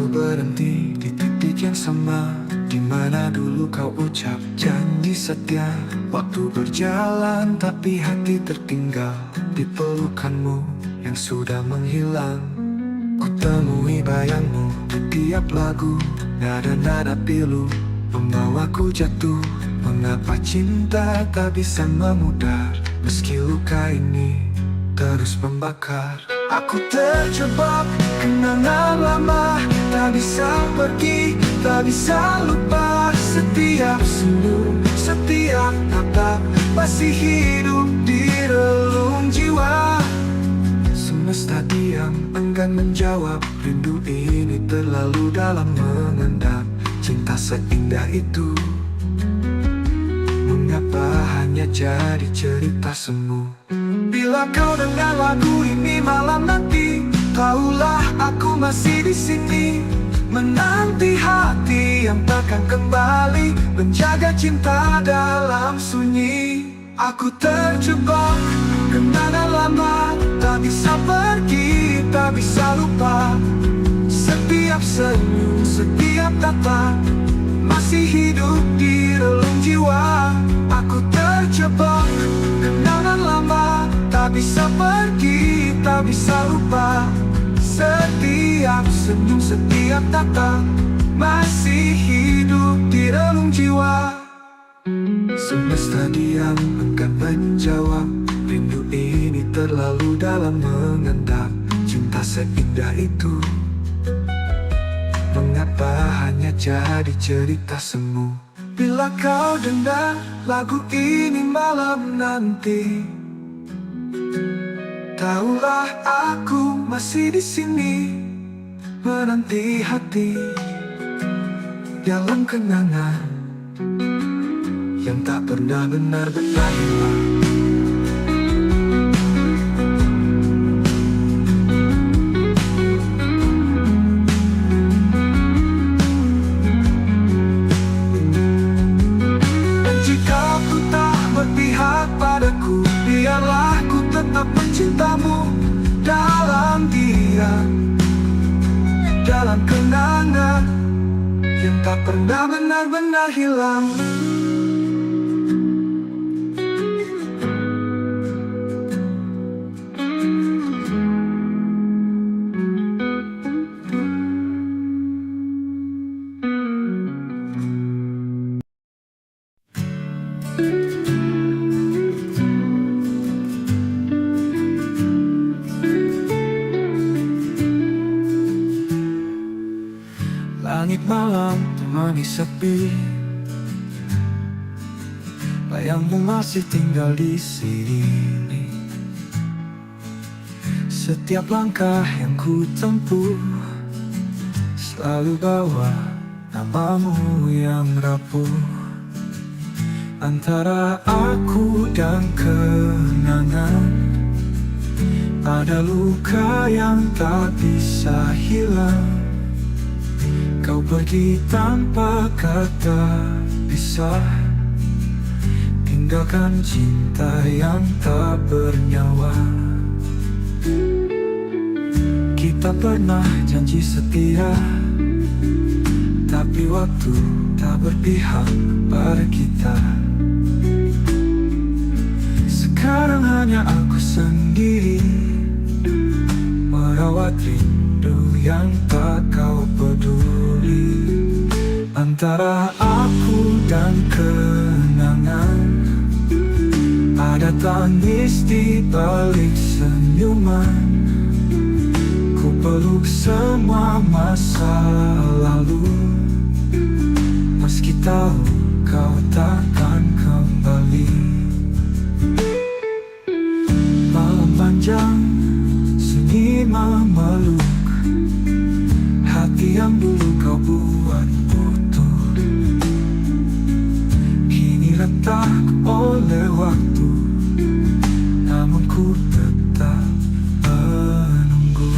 Berhenti di titik yang sama, di mana dulu kau ucap janji setia. Waktu berjalan tapi hati tertinggal di pelukanmu yang sudah menghilang. Ku temui bayangmu di tiap lagu, nada-nada pilu membawaku jatuh. Mengapa cinta tak bisa memudar, meski luka ini terus membakar. Aku terjebak kenangan lama, tak bisa pergi, tak bisa lupa. Setiap senyum, setiap tatap masih hidup di relung jiwa. Semesta diam, enggan menjawab. Rindu ini terlalu dalam mengendap. Cinta seindah itu, mengapa hanya jadi cerita semu? Bila kau dengar lagu ini malam nanti, tahulah aku masih di sini, menanti hati yang takkan kembali, menjaga cinta dalam sunyi. Aku terjebak kenangan lama, tak bisa pergi, tak bisa lupa. Setiap senyum, setiap tatap masih hidup di relung jiwa. Aku terjebak kenangan lama, tak bisa pergi, tak bisa lupa. Setiap senyum, setiap tatap masih hidup di relung jiwa. Semesta diam, enggan menjawab. Rindu ini terlalu dalam mengendap. cinta seindah itu? Mengapa hanya jadi cerita semu? Bila kau dengar lagu ini malam nanti, tahulah aku masih di sini menanti hati dalam kenangan yang tak pernah benar-benar hilang. Dan jika ku tak berpihak padaku, biarlah ku tetap mencintamu dalam diam, dalam kenangan yang tak pernah benar-benar hilang. Langit malam temani sepi, bayangmu masih tinggal di sini. Setiap langkah yang ku tempuh selalu bawa namamu yang rapuh. Antara aku dan kenangan ada luka yang tak bisa hilang. Kau pergi tanpa kata pisah, tinggalkan cinta yang tak bernyawa. Kita pernah janji setia, tapi waktu tak berpihak pada kita. Sekarang hanya aku sendiri merawat rindu yang tak kau peduli. Antara aku dan kenangan ada tangis di balik senyuman. Ku peluk semua masa lalu, meski tahu kau takkan kembali. Malam panjang sunyi memeluk hati yang dulu kau buat utuh, kini retak oleh waktu, namun ku tetap menunggu.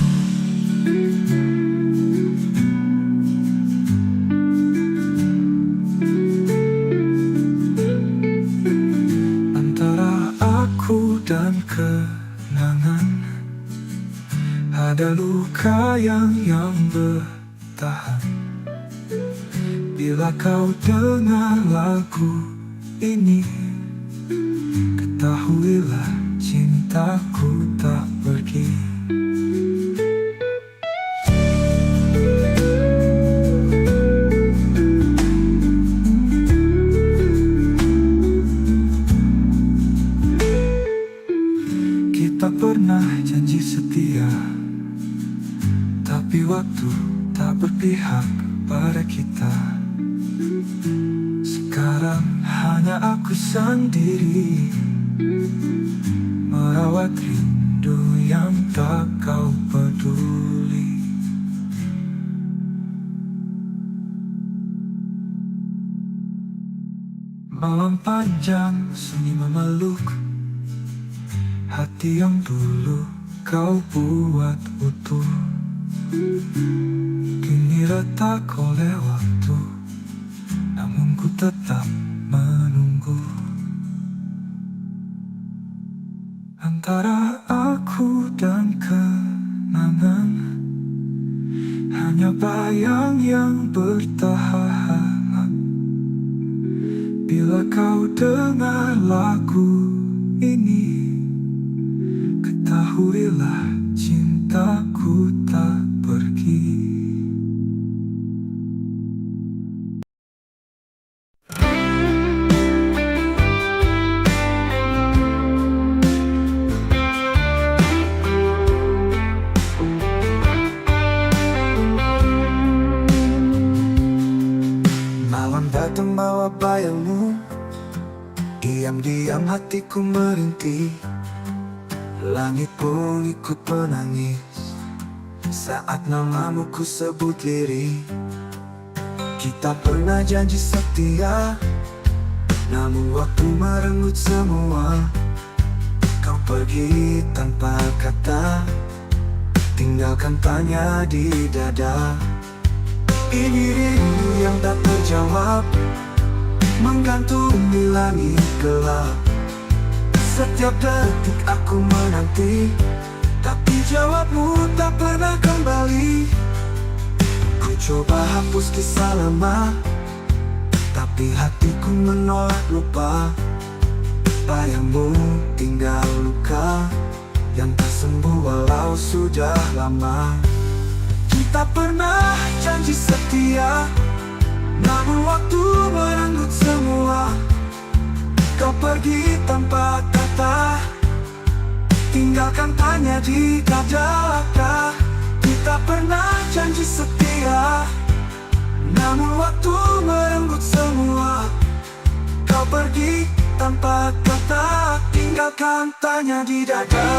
Antara aku dan kenangan ada luka yang bertahan. Bila kau dengar lagu ini, ketahuilah cintaku tak pergi. Kita pernah janji setia, tapi waktu tak berpihak pada kita. Sekarang hanya aku sendiri merawat rindu yang tak kau peduli. Malam panjang sunyi memeluk hati yang dulu kau buat utuh, kini retak oleh waktu, namun ku tetap menunggu. Antara aku dan kenangan hanya bayang yang bertahan. Bila kau dengar lagu ini, ketahuilah cintaku tak pergi. Diam-diam hatiku merintih, langit pun ikut menangis saat namamu ku sebut lirih. Kita pernah janji setia, namun waktu merenggut semua. Kau pergi tanpa kata, tinggalkan tanya di dada. Ini rindu yang tak terjawab, menggantung di langit gelap. Setiap detik aku menanti, tapi jawabmu tak pernah kembali. Ku coba hapus kisah lama, tapi hatiku menolak lupa. Bayangmu tinggal luka yang tak sembuh walau sudah lama. Kita pernah janji setia, namun waktu merenggut semua. Kau pergi tanpa kata, tinggalkan tanya di dada. Kita pernah janji setia, namun waktu merenggut semua. Kau pergi tanpa kata, tinggalkan tanya di dada.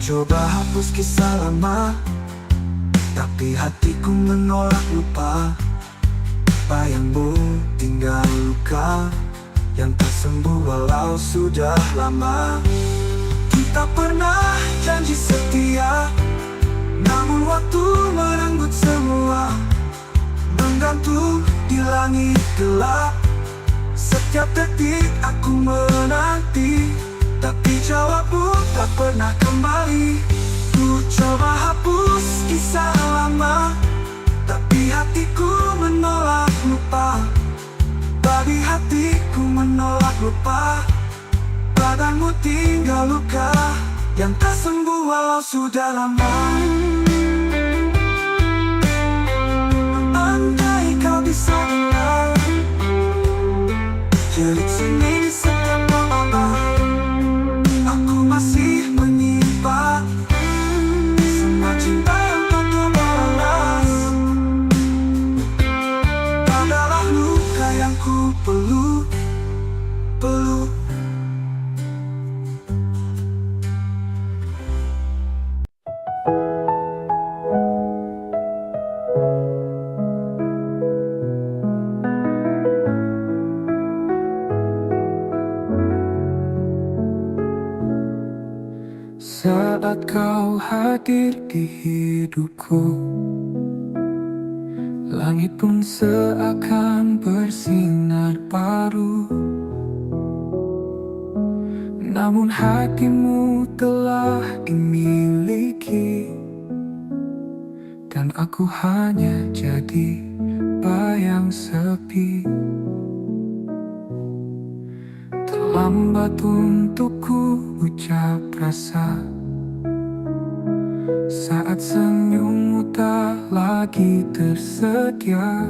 Coba hapus kisah lama, tapi hatiku menolak lupa. Bayangmu tinggal luka yang tak sembuh walau sudah lama. Kita pernah janji setia, namun waktu merenggut semua. Menggantung di langit gelap, setiap detik aku menanti, tapi jawabmu tak pernah kembali. Ku coba hapus kisah lama, tapi hatiku menolak lupa. Bagi hatiku menolak lupa, badanmu tinggal luka yang tak sembuh walau sudah lama. Andai kau bisa dengar jerit seni di setiap malam, aku masih menyimpan semua cinta yang tak terbalas. Adalah luka yang ku peluk. Saat kau hadir di hidupku, langit pun seakan bersinar baru. Namun hatimu telah dimiliki, dan aku hanya jadi bayang sepi. Terlambat untukku ucap rasa saat senyummu tak lagi tersedia.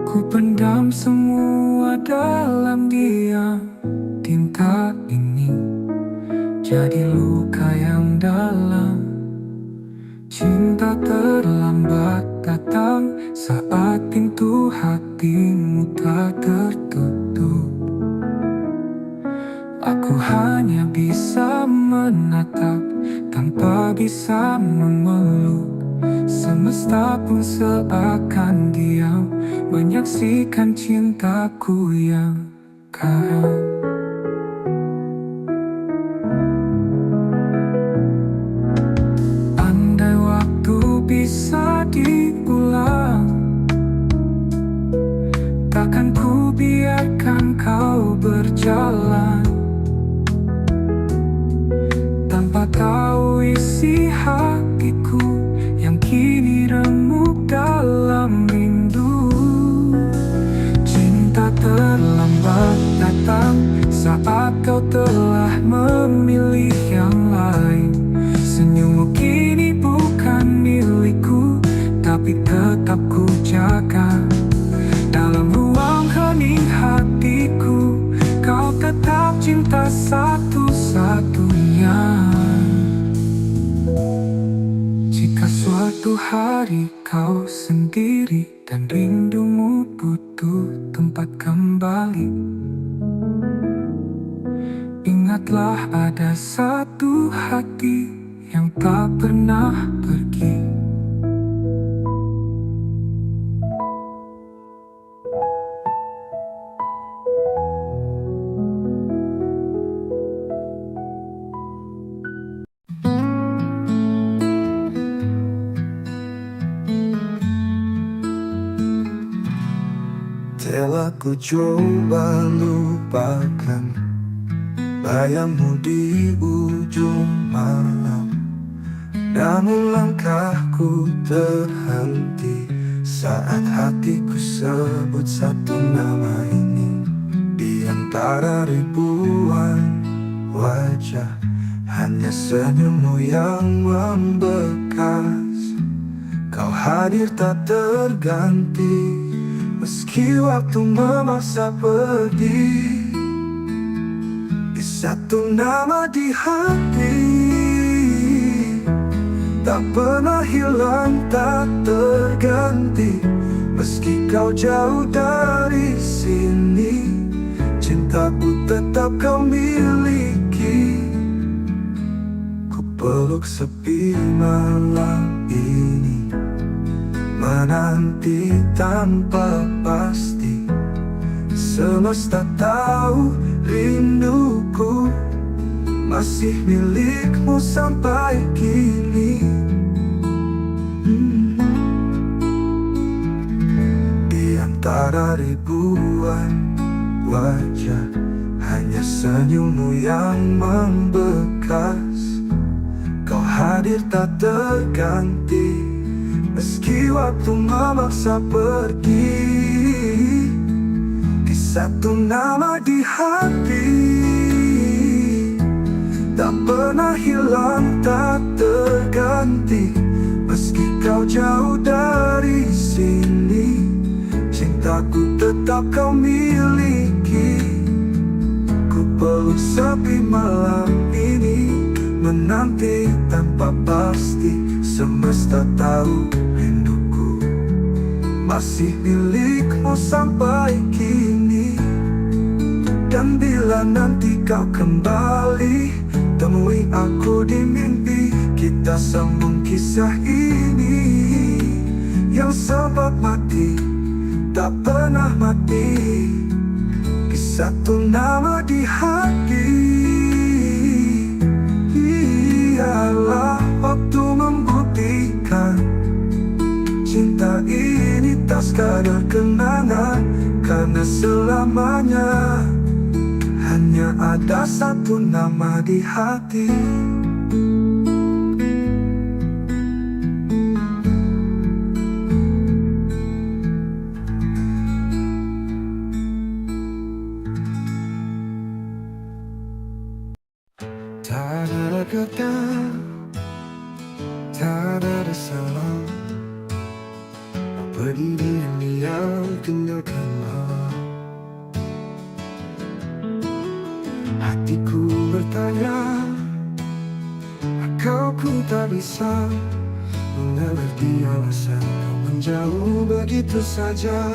Ku pendam semua dalam diam. Tinta ini jadi luka yang dalam. Cinta terlambat datang saat pintu hatimu tak tertutup. Aku hanya bisa menatap tanpa bisa memeluk. Semesta pun seakan diam menyaksikan cintaku yang karam. Andai waktu bisa diulang, takkan ku biarkan kau berjalan tanpa tahu isi hatiku yang kini remuk dalam rindu. Cinta terlambat datang saat kau telah memilih yang lain. Senyummu kini bukan milikku, tapi tetap ku jaga. Dalam ruang hening hatiku, kau tetap cinta satu-satunya. Jika suatu hari kau sendiri dan rindumu butuh tempat kembali, ingatlah ada satu hati yang tak pernah pergi. Telah ku coba lupakan bayangmu di ujung malam, namun langkahku terhenti saat hatiku sebut satu nama ini. Di antara ribuan wajah, hanya senyummu yang membekas. Kau hadir tak terganti, meski waktu memaksa pergi. Di satu nama di hati, tak pernah hilang, tak terganti. Meski kau jauh dari sini, cintaku tetap kau miliki. Ku peluk sepi malam ini, menanti tanpa pasti. Semesta tahu rinduku masih milikmu sampai kini. Di antara ribuan wajah, hanya senyummu yang membekas. Kau hadir tak terganti, meski waktu memaksa pergi. Di satu nama di hati, tak pernah hilang, tak terganti. Meski kau jauh dari sini, cintaku tetap kau miliki. Ku peluk sepi malam ini, menanti tanpa pasti. Semesta tahu rinduku masih milikmu sampai kini. Dan bila nanti kau kembali, temui aku di mimpi. Kita sambung kisah ini yang sempat mati, tak pernah mati. Di satu nama di hati, ialah waktu membuktikan cinta ini tak sekadar kenangan. Karena selamanya hanya ada satu nama di hati. Tak ada kata, tak ada salah, pergi diam-diam tinggalkanlah. Hatiku bertanya, kau ku tak bisa mengerti alasan kau menjauh begitu saja.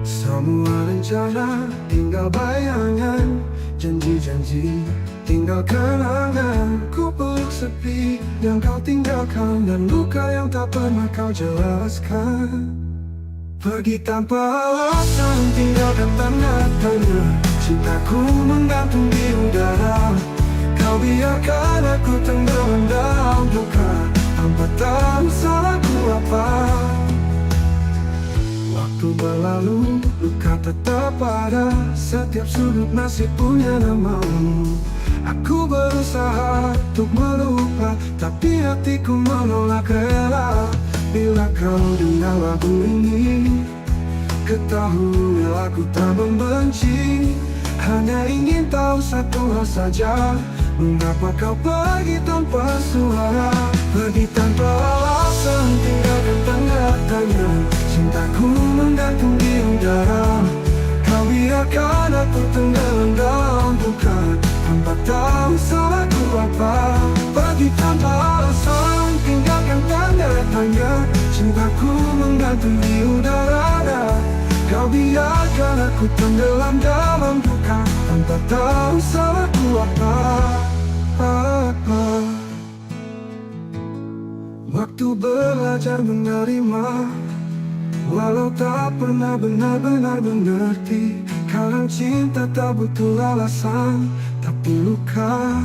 Semua rencana tinggal bayangan, janji-janji tinggal kenangan. Ku peluk sepi yang kau tinggalkan, dan luka yang tak pernah kau jelaskan. Pergi tanpa alasan, tinggalkan tanda tanya. Cintaku menggantung di udara, kau biarkan aku tenggelam dalam duka tanpa tahu salahku apa. Waktu berlalu, luka tetap ada, setiap sudut masih punya namamu. Aku berusaha untuk melupa, tapi hatiku menolak rela. Bila kau dengar lagu ini, ketahui aku tak membenci. Hanya ingin tahu satu hal saja, mengapa kau pergi tanpa suara. Pergi tanpa alasan, tinggalkan tanda tanya. Cintaku menggantung di udara, kau biarkan aku tenggelam dalam duka, tanpa tahu salahku apa. Pergi tanpa alasan, tinggalkan tanda tanya. Cintaku menggantung di udara. Kau biarkan aku tenggelam dalam duka, tanpa tahu salahku apa. Waktu belajar menerima, walau tak pernah benar-benar mengerti. Kadang cinta tak butuh alasan, tapi luka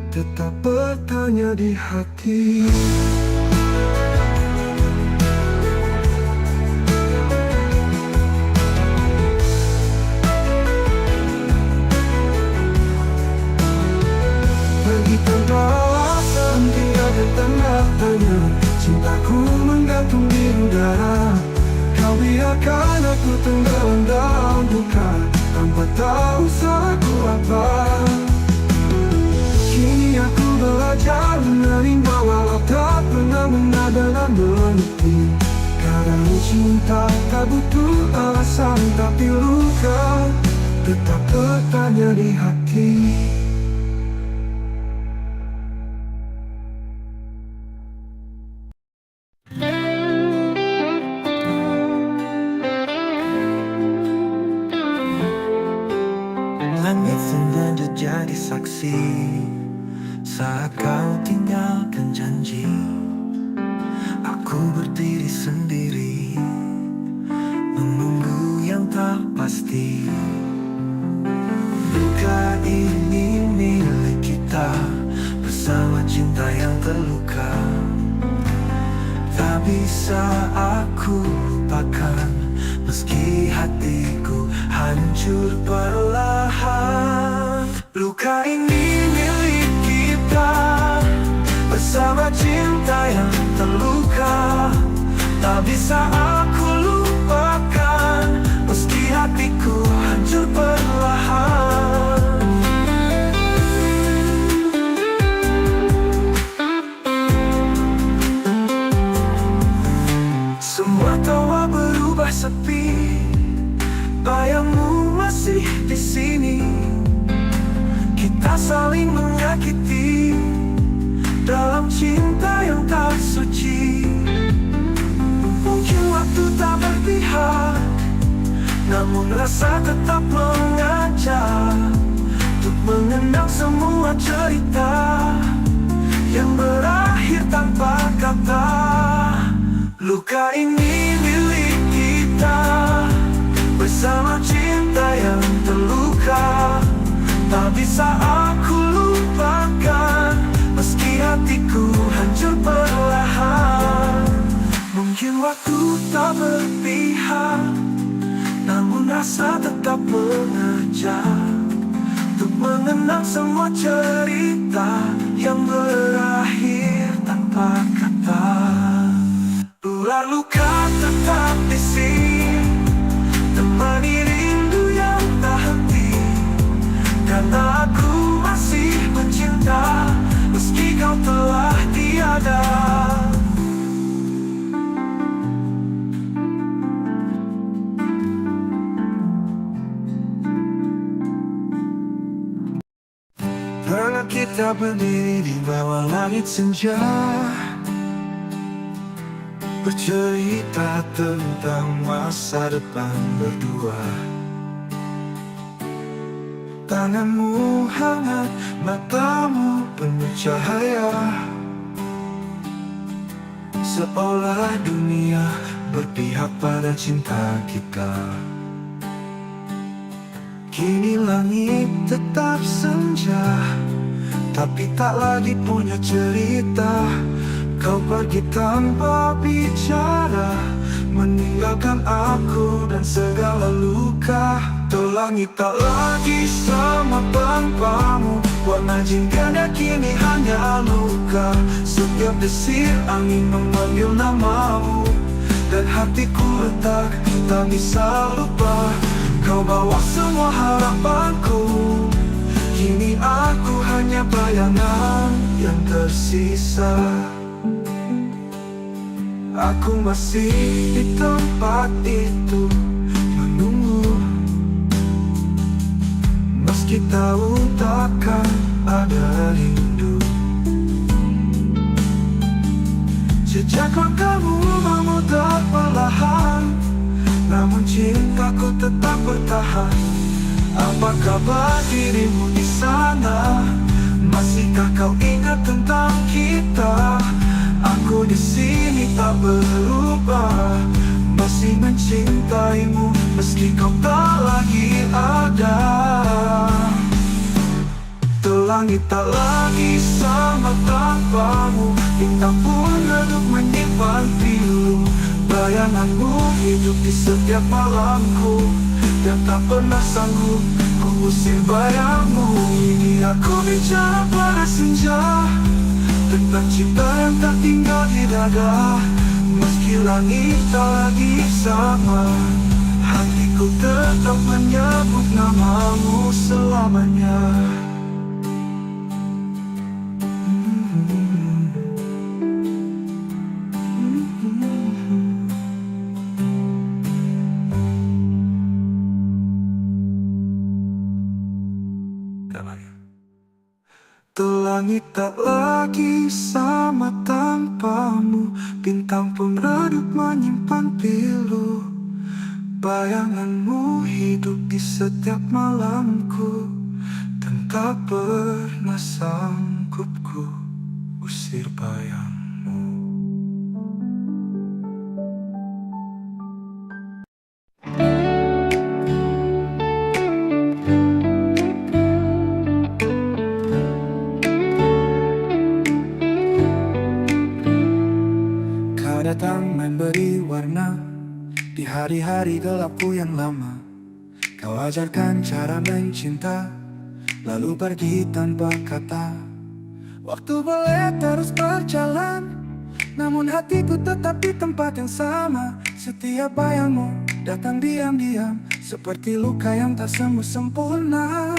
tetap bertanya di hati. Pergi tanpa alasan, tinggalkan tanda tanya. Cintaku menggantung di udara. Kau biarkan aku tenggelam dalam duka, tanpa tahu salahku apa. Kini aku belajar menerima, walau tak pernah benar-benar mengerti. Kadang cinta tak butuh alasan, tapi luka tetap bertanya di hati. Langit sengaja jadi saksi saat kau tinggalkan janji. Aku berdiri sendiri, menunggu yang tak pasti. Luka ini milik kita, bersama cinta yang terluka. Tak bisa aku lupakan, meski hatiku hancur perlahan. Luka ini milik kita, bersama cinta yang terluka. Tak bisa aku lupakan, meski hatiku hancur perlahan. Semua tawa berubah sepi, bayangmu masih di sini. Kita saling menyakiti dalam cinta yang tak suci. Mungkin waktu tak berpihak, namun rasa tetap mengajak untuk mengenang semua cerita yang berakhir tanpa kata. Luka ini milik kita, bersama cinta yang terluka. Tak bisa aku lupakan, meski hatiku hancur perlahan. Mungkin waktu tak berpihak, namun rasa tetap mengajak untuk mengenang semua cerita yang berakhir tanpa kata. Ular luka tetap di sini, temani rindu yang tak henti. Karena aku masih mencinta, meski kau telah tiada. Pernah kita berdiri di bawah langit senja, bercerita tentang masa depan berdua. Tanganmu hangat, matamu penuh cahaya, seolah dunia berpihak pada cinta kita. Kini langit tetap senja, tapi tak lagi punya cerita. Kau pergi tanpa bicara, meninggalkan aku dan segala luka. Tuh langit tak lagi sama tanpamu, warna jingkanya kini hanya luka. Setiap desir angin memanggil namamu, dan hatiku retak, tak bisa lupa. Kau bawa semua harapanku, kini aku hanya bayangan yang tersisa. Aku masih di tempat itu, menunggu meski tahu takkan ada rindu. Jejak langkahmu memudar perlahan, namun cintaku tetap bertahan. Apa kabar dirimu di sana? Masihkah kau ingat tentang kita? Aku di sini tak berubah, masih mencintaimu meski kau tak lagi ada. Langit tak lagi sama tanpamu, bintang pun redup menyimpan pilu. Bayanganmu hidup di setiap malamku, dan tak pernah sanggup ku usir bayangmu. Ini aku bicara pada senja, tentang cinta yang tak tinggal di dada. Meski langit tak lagi sama, hatiku tetap menyebut namamu selamanya. Langit tak lagi sama tanpamu, bintang pun redup menyimpan pilu. Bayanganmu hidup di setiap malamku, dan tak pernah sanggup ku usir bayangmu. Datang memberi warna di hari-hari gelapku yang lama. Kau ajarkan cara mencinta, lalu pergi tanpa kata. Waktu boleh terus berjalan, namun hatiku tetap di tempat yang sama. Setiap bayangmu datang diam-diam, seperti luka yang tak sembuh sempurna.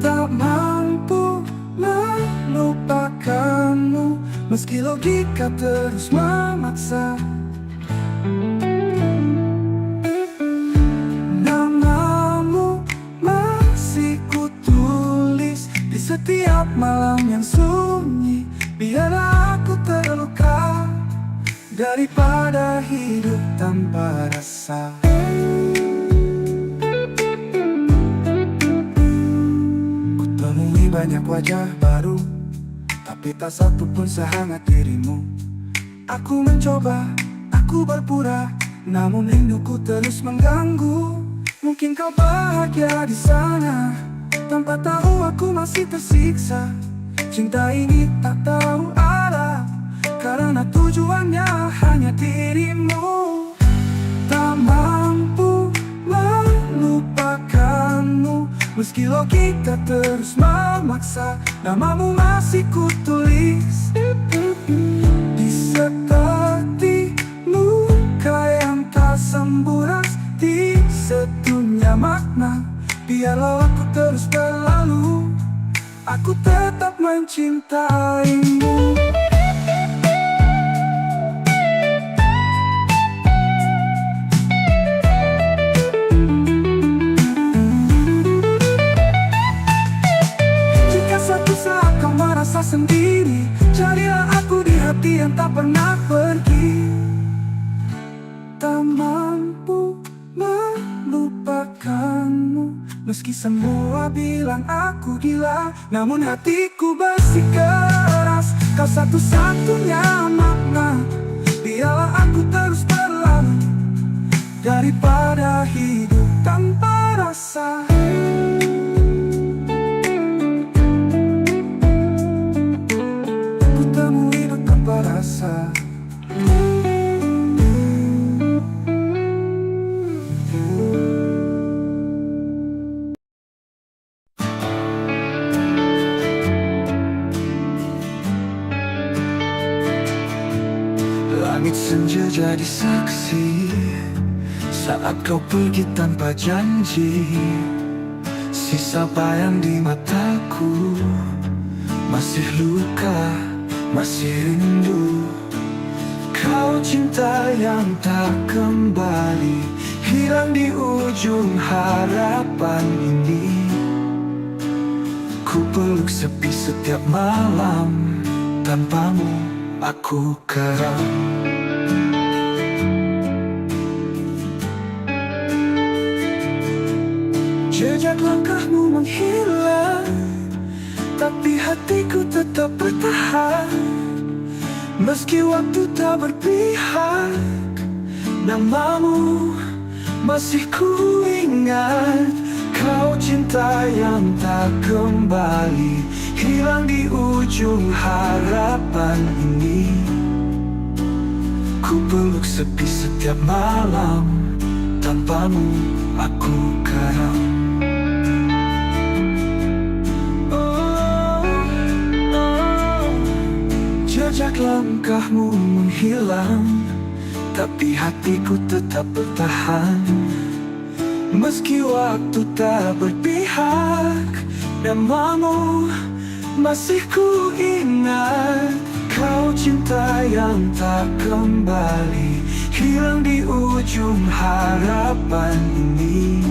Tak mampu melupakanmu, meski logika terus memaksa. Namamu masih kutulis di setiap malam yang sunyi. Biarlah aku terluka daripada hidup tanpa rasa. Kutemui banyak wajah baru, tapi tak satu pun sehangat dirimu. Aku mencoba, aku berpura, namun rinduku terus mengganggu. Mungkin kau bahagia di sana, tanpa tahu aku masih tersiksa. Cinta ini tak tahu arah, karena tujuannya hanya dirimu. Tak mampu melupakanmu, meski logika terus memaksa. Namamu masih kutulis di seperti luka yang tak sembuh, di sedunia makna. Biarlah aku terus berlalu, aku tetap mencintaimu. Sendiri, carilah aku di hati yang tak pernah pergi. Tak mampu melupakanmu, meski semua bilang aku gila, namun hatiku bersikeras. Kau satu-satunya makna. Biarlah aku terus berlalu daripada hidup tanpa rasa. Rasa. Langit senja jadi saksi saat kau pergi tanpa janji. Sisa bayang di mataku, masih luka, masih rindu. Kau cinta yang tak kembali, hilang di ujung harapan ini. Ku peluk sepi setiap malam, tanpamu aku karam. Jejak langkahmu menghilang, tapi hatiku tetap bertahan. Meski waktu tak berpihak, namamu masih ku ingat. Kau cinta yang tak kembali, hilang di ujung harapan ini. Ku peluk sepi setiap malam, tanpamu aku karam. Jejak langkahmu menghilang, tapi hatiku tetap bertahan. Meski waktu tak berpihak, namamu masih ku ingat. Kau cinta yang tak kembali, hilang di ujung harapan ini.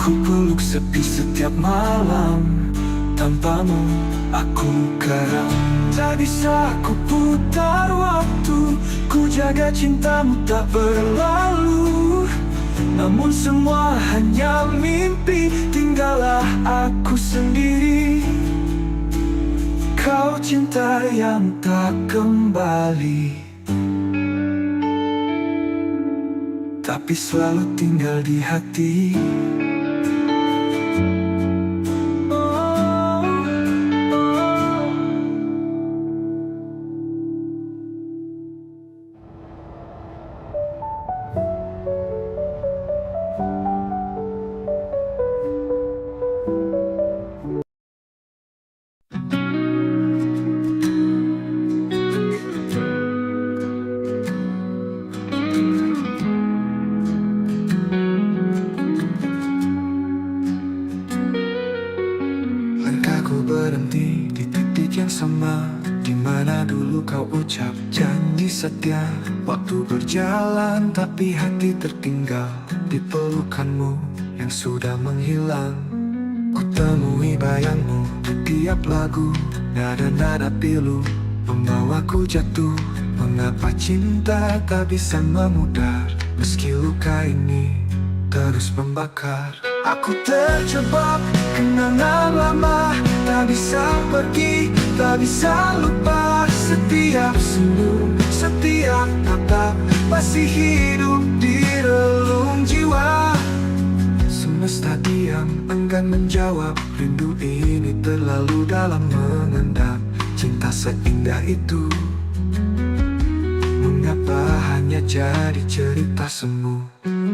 Ku peluk sepi setiap malam, tanpamu aku karam. Tak bisa ku putar waktu, ku jaga cintamu tak berlalu. Namun semua hanya mimpi, tinggallah aku sendiri. Kau cinta yang tak kembali, tapi selalu tinggal di hati. Berhenti di titik yang sama, di mana dulu kau ucap janji setia. Waktu berjalan tapi hati tertinggal di pelukanmu yang sudah menghilang. Ku temui bayangmu di tiap lagu, nada-nada pilu membawaku jatuh. Mengapa cinta tak bisa memudar, meski luka ini terus membakar. Aku terjebak kenangan lama, tak bisa pergi, tak bisa lupa. Setiap senyum, setiap tatap masih hidup di relung jiwa. Semesta diam, enggan menjawab. Rindu ini terlalu dalam mengendap. Cinta seindah itu, mengapa hanya jadi cerita semu?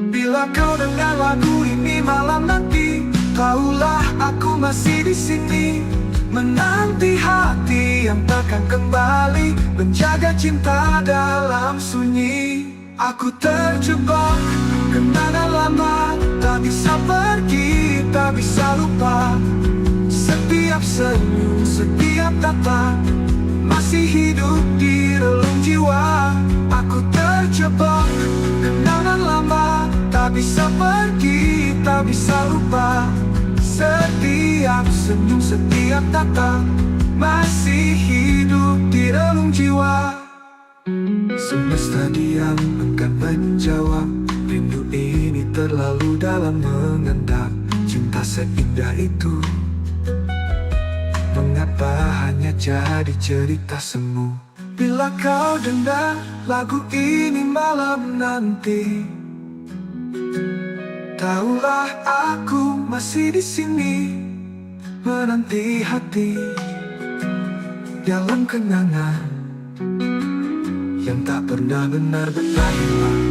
Bila kau dengar lagu ini malam nanti, tahulah aku masih di sini, menanti hati yang takkan kembali, menjaga cinta dalam sunyi. Aku terjebak kenangan lama, tak bisa pergi, tak bisa lupa. Setiap senyum, setiap tatap masih hidup di relung jiwa. Aku terjebak kenangan lama, tak bisa pergi, tak bisa lupa. Setiap senyum, setiap tatap masih hidup di relung jiwa. Semesta diam, enggan menjawab. Rindu ini terlalu dalam mengendap. Cinta seindah itu, mengapa hanya jadi cerita semu? Bila kau dengar lagu ini malam nanti, tahulah aku masih di sini, menanti hati dalam kenangan yang tak pernah benar-benar hilang.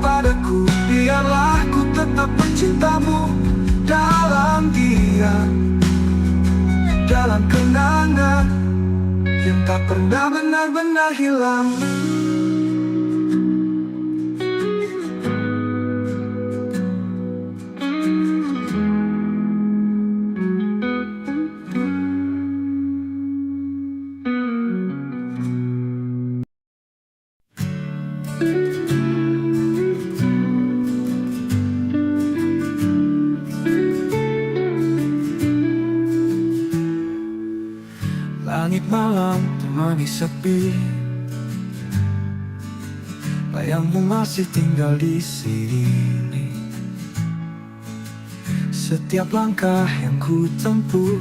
Padaku, biarlah ku tetap mencintamu dalam diam, dalam kenangan yang tak pernah benar-benar hilang. menemani sepi. Bayangmu masih tinggal di sini. Setiap langkah yang ku tempuh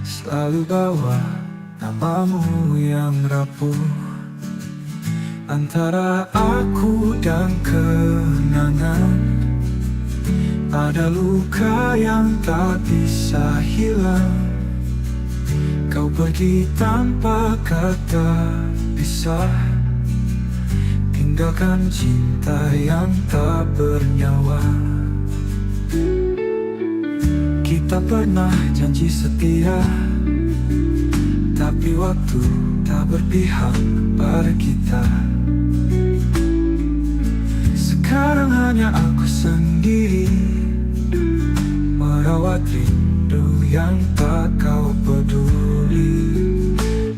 selalu bawa namamu yang rapuh. Antara aku dan kenangan ada luka yang tak bisa hilang. Kau pergi tanpa kata pisah, tinggalkan cinta yang tak bernyawa. Kita pernah janji setia, tapi waktu tak berpihak pada kita. Sekarang hanya aku sendiri merawat rindu yang tak kau peduli.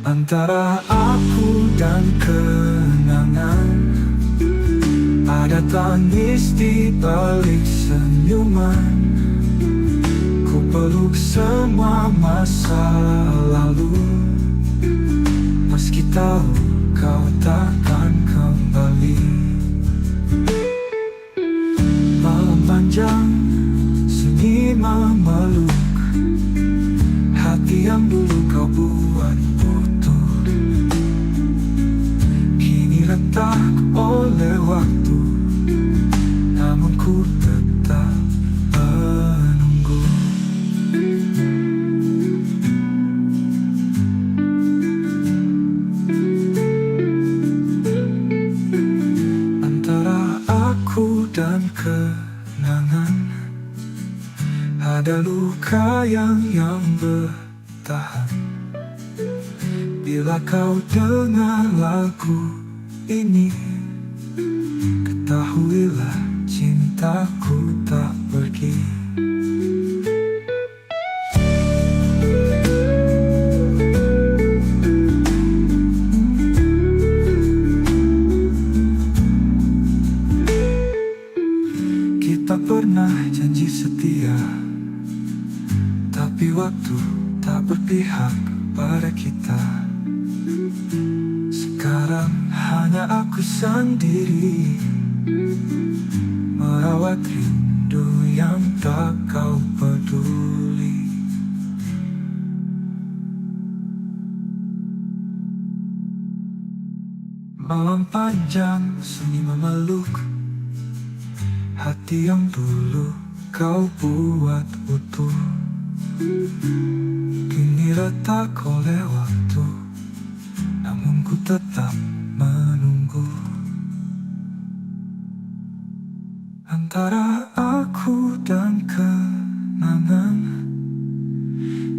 Antara aku dan kenangan ada tangis di balik senyuman. Ku peluk semua masa lalu, meski tahu kau takkan kembali. Malam panjang, sunyi memeluk hati yang dulu kau buat utuh. Kini retak oleh waktu, namun ku tetap menunggu. Antara aku dan kenangan ada luka yang bertahan. Bila kau dengar lagu ini, ketahuilah cintaku tak pergi. Kita pernah janji setia, tapi waktu tak berpihak pada kita. Sekarang hanya aku sendiri merawat rindu yang tak kau peduli. Malam panjang, sunyi memeluk hati yang dulu kau buat utuh. Kini retak oleh waktu, namun ku tetap menunggu. Antara aku dan kenangan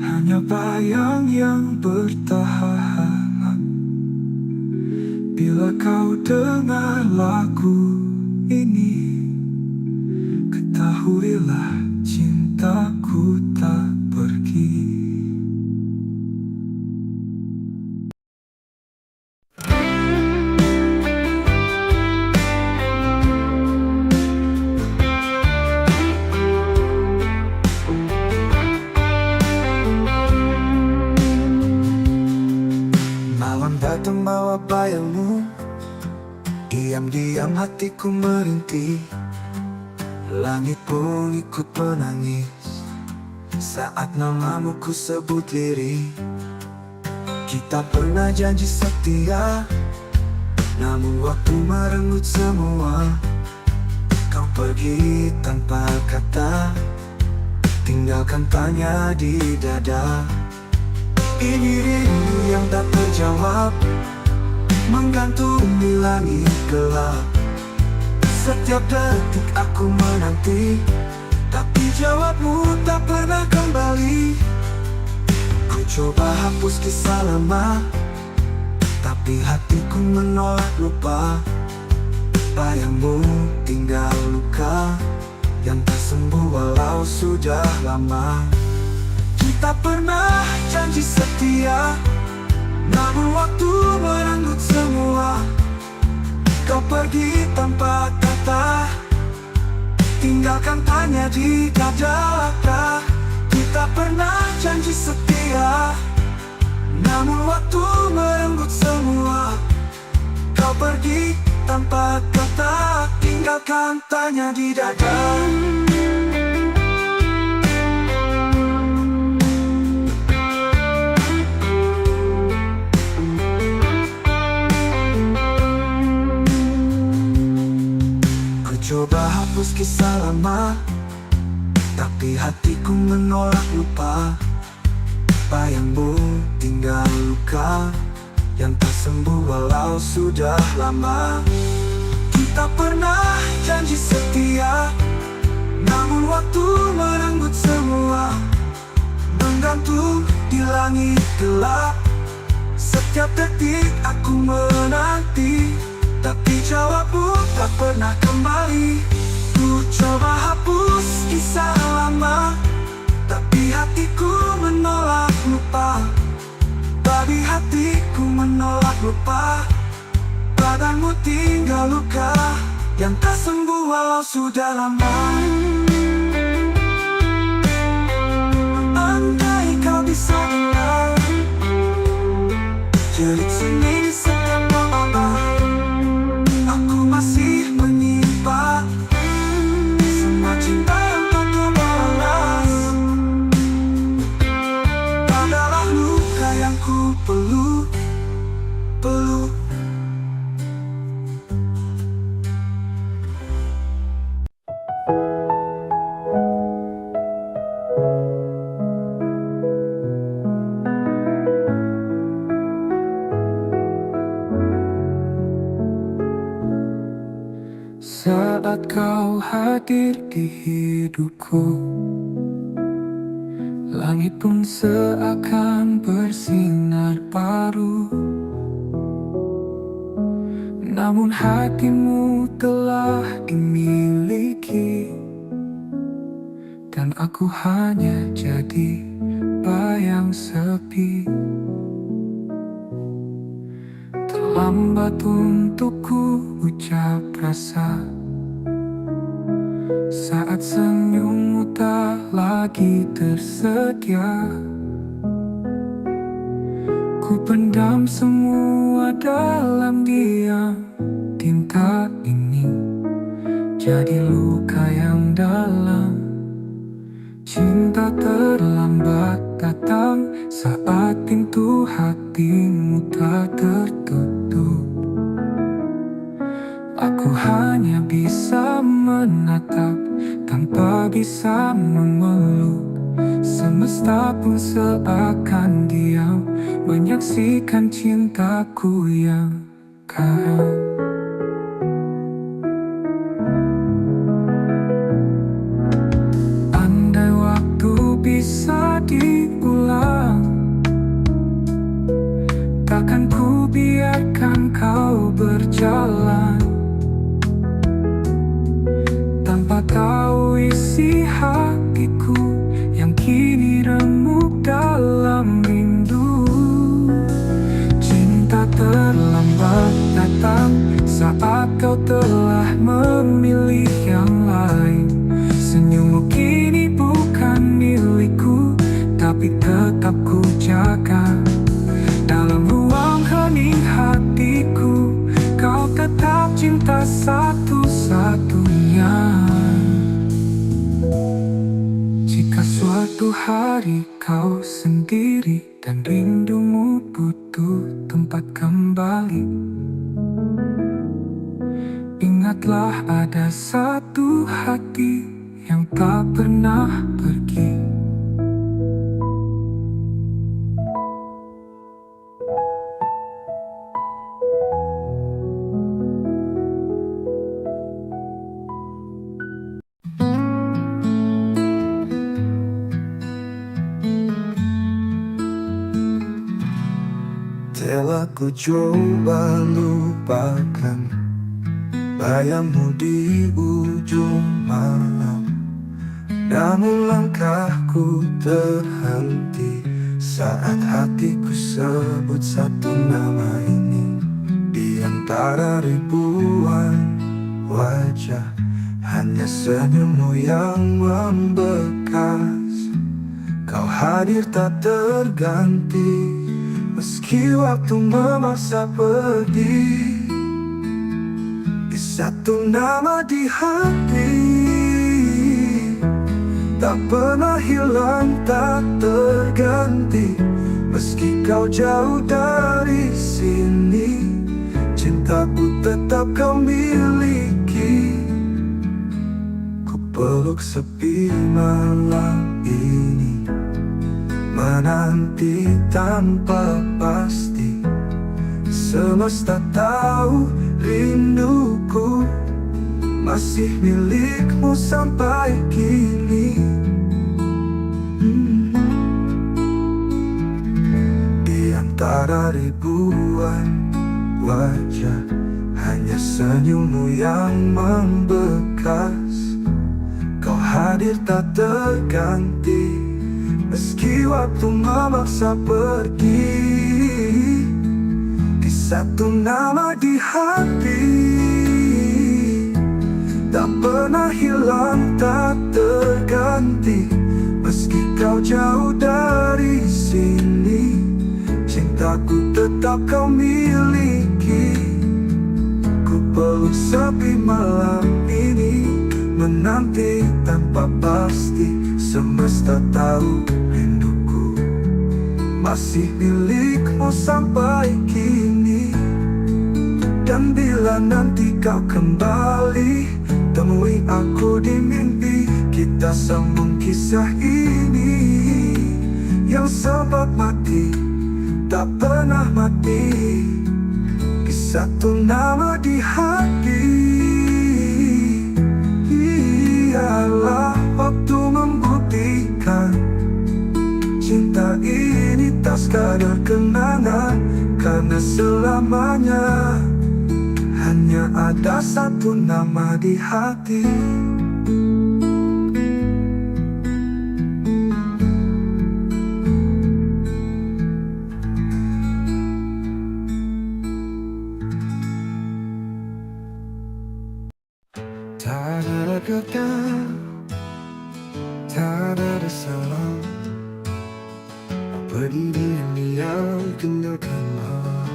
hanya bayang yang bertahan. Bila kau dengar lagu ini, ketahuilah cintaku tak pergi. Malam datang bawa bayangmu, diam-diam hatiku merintih. Langit pun ikut menangis saat namamu ku sebut lirih. Kita pernah janji setia, namun waktu merenggut semua. Kau pergi tanpa kata, tinggalkan tanya di dada. Ini rindu yang tak terjawab, menggantung di langit gelap. Setiap detik aku menanti, tapi jawabmu tak pernah kembali. Ku coba hapus kisah lama, tapi hatiku menolak lupa. Bayangmu tinggal luka yang tak sembuh walau sudah lama. Kita pernah janji setia, namun waktu merenggut semua. Kau pergi tanpa kata, tinggalkan tanya di dada. Kita pernah janji setia, Namun waktu merenggut semua. Kau pergi tanpa kata, tinggalkan tanya di dada. Ku coba hapus kisah lama, tapi hatiku menolak lupa. Bayangmu tinggal luka yang tak sembuh walau sudah lama. Kita pernah janji setia, namun waktu merenggut semua. Menggantung di langit gelap, setiap detik aku menanti, tapi jawabmu tak pernah kembali. Ku coba hapus kisah lama, tapi hatiku menolak lupa. Babi hatiku menolak lupa. Badanmu tinggal luka yang tak sembuh walau sudah lama. Andai kau bisa dengar jerit sunyi di setiap malam, aku masih menyimpan semua cinta yang tak terbalas. Adalah luka yang ku peluk. Saat kau hadir di hidupku, langit pun seakan bersinar baru. Namun hatimu telah dimiliki, dan aku hanya jadi bayang sepi. Terlambat untuk ku ucap rasa saat senyummu tak lagi tersedia. Ku pendam semua dalam diam. Tinta ini jadi luka yang dalam. Cinta terlambat datang saat pintu hatimu tak tertutup. Aku hanya bisa menatap tanpa bisa memeluk. Semesta pun seakan diam menyaksikan cintaku yang karam. Andai waktu bisa diulang, takkan ku biarkan kau berjalan tanpa tahu isi hatiku yang kini remuk dalam rindu. Cinta terlambat datang saat kau telah memilih yang lain. Senyummu kini bukan milikku, tapi tetap ku jaga. Dalam ruang hening hatiku, kau tetap cinta satu-satunya. Jika suatu hari kau sendiri dan rindumu butuh tempat kembali, ingatlah ada satu hati yang tak pernah pergi. Telah ku coba lupakan bayangmu di ujung malam, namun langkahku terhenti saat hatiku sebut satu nama ini. Di antara ribuan wajah, hanya senyummu yang membekas. Kau hadir tak terganti, Meski waktu memaksa pergi, di satu nama di hati, tak pernah hilang, tak terganti. Meski kau jauh dari sini, cintaku tetap kau miliki. Ku peluk sepi malam ini, menanti tanpa pasti. Semesta tahu rinduku masih milikmu sampai kini. Di antara ribuan wajah, hanya senyummu yang membekas. Kau hadir tak terganti, meski waktu memaksa pergi. Di satu nama di hati, tak pernah hilang, tak terganti. Meski kau jauh dari sini, cintaku tetap kau miliki. Ku peluk sepi malam ini, menanti tanpa pasti. Semesta tahu rinduku masih milikmu sampai kini. Dan bila nanti kau kembali, temui aku di mimpi. Kita sambung kisah ini yang sempat mati, tak pernah mati. Di satu nama di hati, ialah waktu membuktikan cinta ini tak sekadar kenangan. Karena selamanya hanya ada satu nama di hati. Tak ada kata, tak ada salah. Pergi diam-diam tinggalkanlah.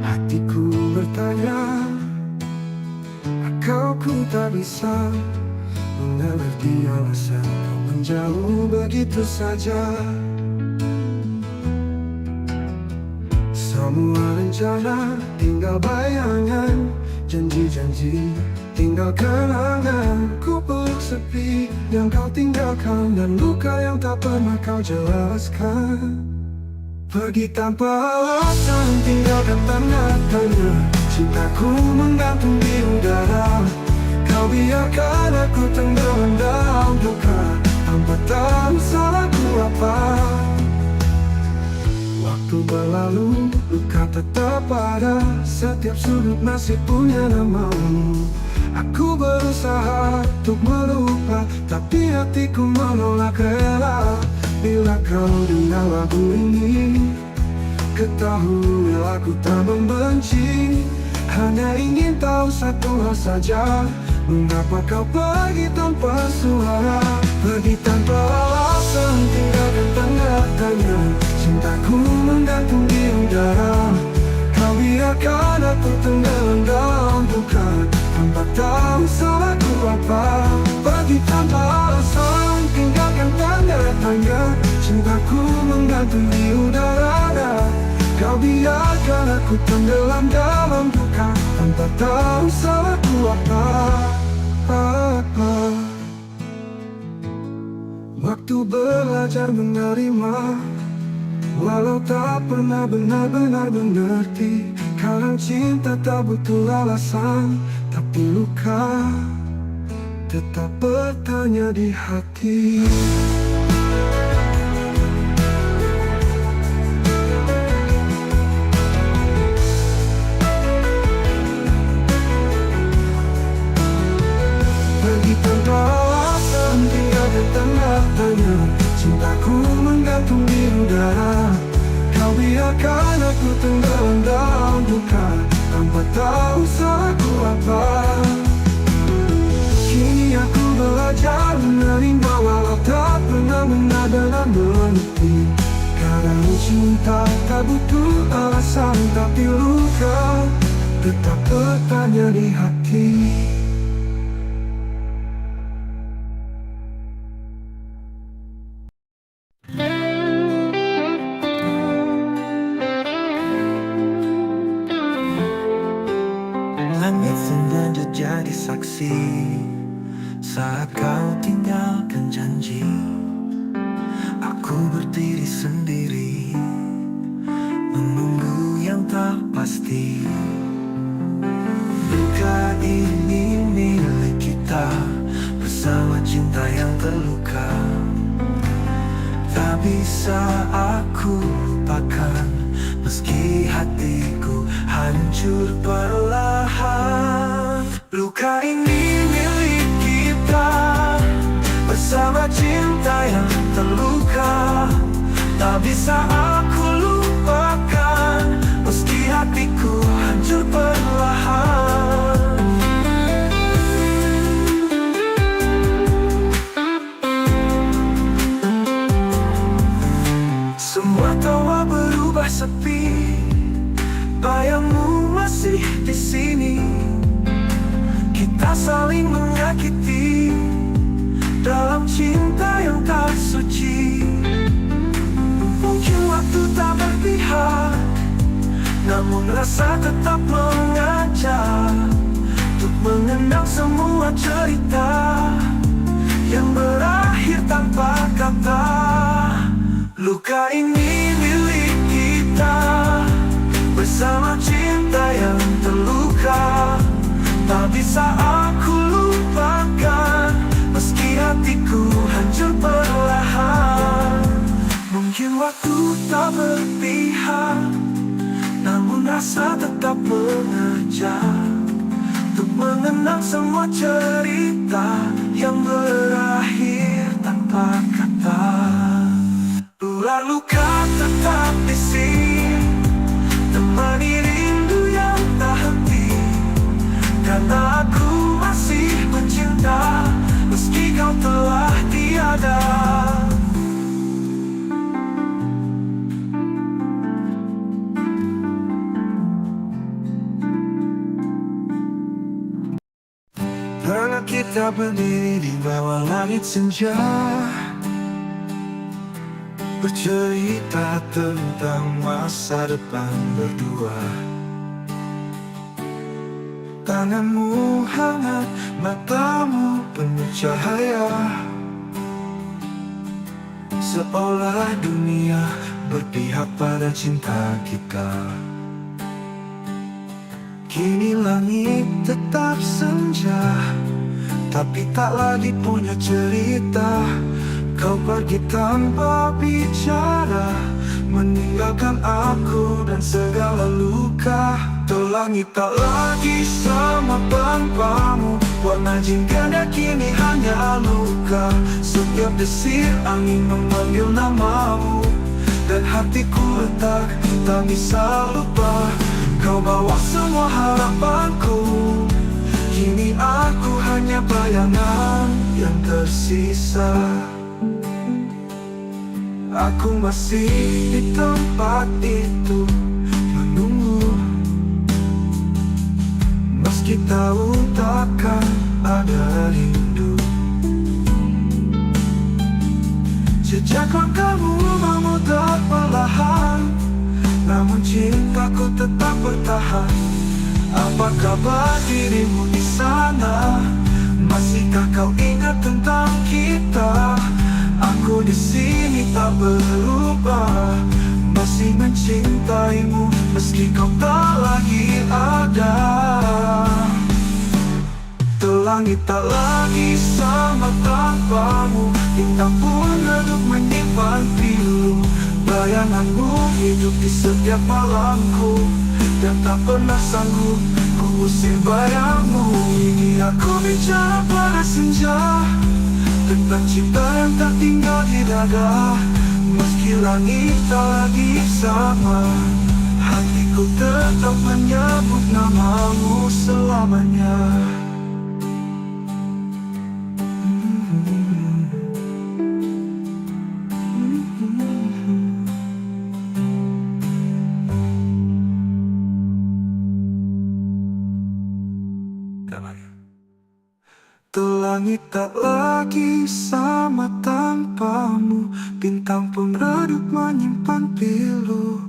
Hatiku bertanya, kau ku tak bisa mengerti alasan kau menjauh begitu saja. Semua rencana tinggal bayangan, janji-janji tinggal kenangan. Ku peluk sepi yang kau tinggalkan, dan luka yang tak pernah kau jelaskan. Pergi tanpa alasan, tinggalkan tanda tanya. Cintaku menggantung di udara. Kau biarkan aku tenggelam dalam duka, tanpa tahu salahku apa. Waktu berlalu, luka tetap ada. Setiap sudut masih punya namamu. Aku berusaha untuk melupa, tapi hatiku menolak rela. Bila kau dengar lagu ini, ketahui aku tak membenci. Hanya ingin tahu satu hal saja, mengapa kau pergi tanpa suara. Pergi tanpa alasan, tinggalkan tanda tanya. Cintaku menggantung di udara. Kau biarkan aku tenggelam dalam duka, tanpa tahu salahku apa. Pergi tanpa alasan, tinggalkan tanda tanya. Cintaku menggantung di udara. Kau biarkan aku tenggelam dalam duka, tanpa tahu salahku apa. Waktu belajar menerima, walau tak pernah benar-benar mengerti. Kadang cinta tak butuh alasan, tapi luka tetap bertanya di hati. Pergi tanpa alasan, tinggalkan tanda tanya. Cintaku menggantung di udara. Kau biarkan aku tenggelam dalam duka, tanpa tahu salahku apa. Kini aku belajar menerima, walau tak pernah benar-benar mengerti. cinta tak butuh alasan, tapi luka tetap bertanya di hati. Langit sengaja jadi saksi saat kau tinggalkan janji. Aku berdiri sendiri menunggu yang tak pasti. Luka ini milik kita bersama cinta yang terluka. Tak bisa aku lupakan meski hatiku hancur perlahan. Luka ini milik kita bersama cinta yang terluka. Tak bisa aku lupakan meski hatiku hancur perlahan. Semua tawa berubah sepi, bayangmu masih di sini. Kita saling menyakiti dalam cinta yang tak suci. Mungkin waktu tak berpihak, namun rasa tetap mengajak untuk mengenang semua cerita yang berakhir tanpa kata. Luka ini milik kita bersama cinta yang terluka. Tak bisa aku lupakan meski hatiku hancur perlahan. Mungkin waktu tak berpihak, namun rasa tetap mengajak untuk mengenang semua cerita yang berakhir tanpa kata. Ular luka tetap di sini, temani rindu yang tak henti. Karena aku masih mencinta meski kau telah tiada. Pernah kita berdiri di bawah langit senja, bercerita tentang masa depan berdua. Tanganmu hangat, matamu penuh cahaya, seolah dunia berpihak pada cinta kita. Kini langit tetap senja, tapi tak lagi punya cerita. Kau pergi tanpa bicara, meninggalkan aku dan segala luka. Langit tak lagi sama tanpamu, warna jingga kini hanya luka. Setiap desir angin memanggil namamu, dan hatiku retak, tak bisa lupa. Kau bawa semua harapanku, kini aku hanya bayangan yang tersisa. Aku masih di tempat itu menunggu, meski tahu takkan ada rindu. Jejak langkahmu memutar perlahan, namun cintaku tetap bertahan. Apa kabar dirimu di sana? Masihkah kau ingat tentang kita? Aku di sini tak berubah, masih mencintaimu meski kau tak lagi ada. Langit tak lagi sama tanpamu, bintang pun redup menyimpan pilu. Bayanganmu hidup di setiap malamku, dan tak pernah sanggup ku usir bayangmu. Ini aku bicara pada senja, tentang cinta yang tak tinggal di dada. Meski langit tak lagi sama, hatiku tetap menyebut namamu selamanya. Langit tak lagi sama tanpamu, bintang pun redup menyimpan pilu.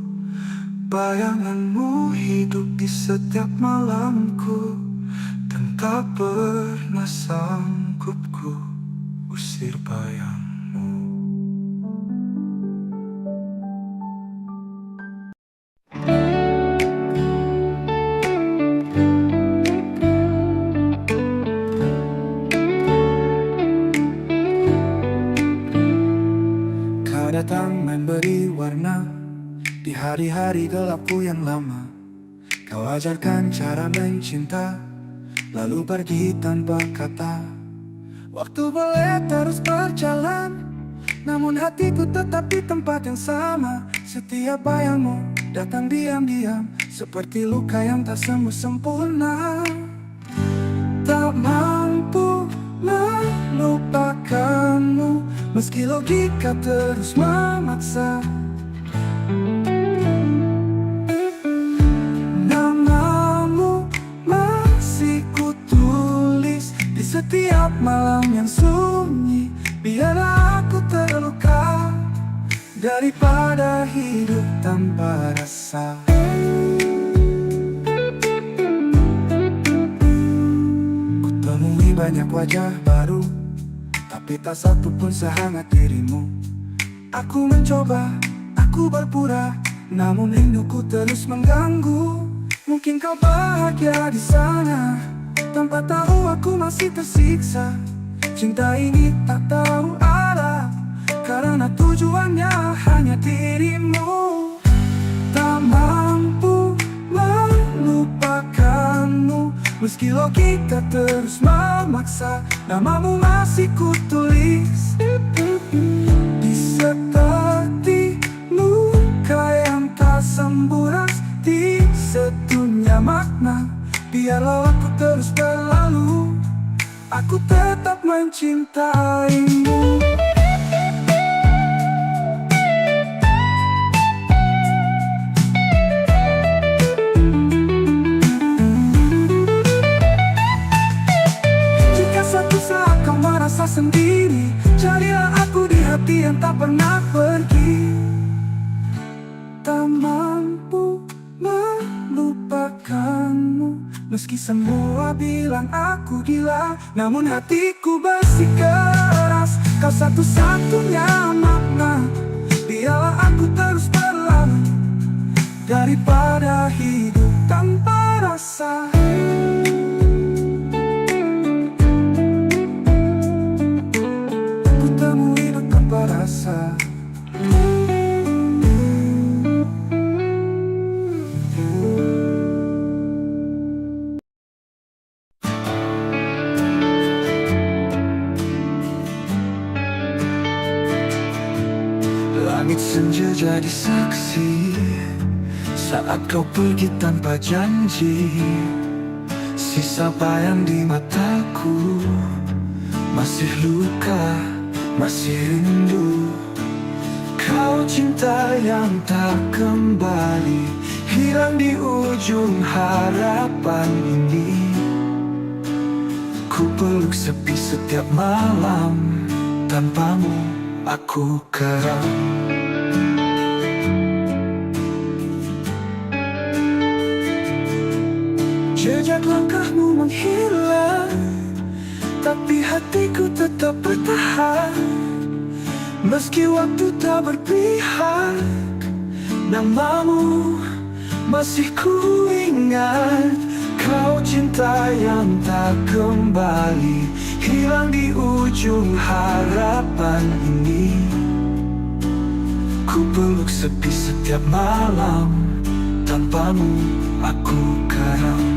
Bayanganmu hidup di setiap malamku, dan tak pernah sanggup ku usir bayangmu. Kau datang memberi warna di hari-hari gelapku yang lama. Kau ajarkan cara mencinta, lalu pergi tanpa kata. Waktu boleh terus berjalan, namun hatiku tetap di tempat yang sama. Setiap bayangmu datang diam-diam, seperti luka yang tak sembuh sempurna. Tak mampu melupakanmu, meski logika terus memaksa. Namamu masih kutulis di setiap malam yang sunyi. Biarlah aku terluka daripada hidup tanpa rasa. Kutemui banyak wajah baru, tapi tak satu pun sehangat dirimu. Aku mencoba, aku berpura, namun rinduku terus mengganggu. Mungkin kau bahagia di sana, tanpa tahu aku masih tersiksa. Cinta ini tak tahu arah, karena tujuannya hanya dirimu. Tak mampu melupakanmu, meski logika terus memaksa. Namamu masih kutulis di seperti luka yang tak sembuh ras, di sedunia makna. Biarlah aku terus berlalu, aku tetap mencintaimu. Jika suatu saat kau merasa sendiri, carilah aku di hati yang tak pernah pergi. Tak mampu melupakanmu, meski semua bilang aku gila, namun hatiku bersikeras. Kau satu-satunya makna, biarlah aku terus berlalu daripada hidup tanpa rasa. Ku temui hidup tanpa rasa. Langit senja jadi saksi saat kau pergi tanpa janji. Sisa bayang di mataku, masih luka, masih rindu. Kau cinta yang tak kembali, hilang di ujung harapan ini. Ku peluk sepi setiap malam, tanpamu aku keram. Jejak langkahmu menghilang, tapi hatiku tetap bertahan. Meski waktu tak berpihak, namamu masih ku ingat. Kau cinta yang tak kembali, hilang di ujung harapan ini. Ku peluk sepi setiap malam, tanpamu aku karam.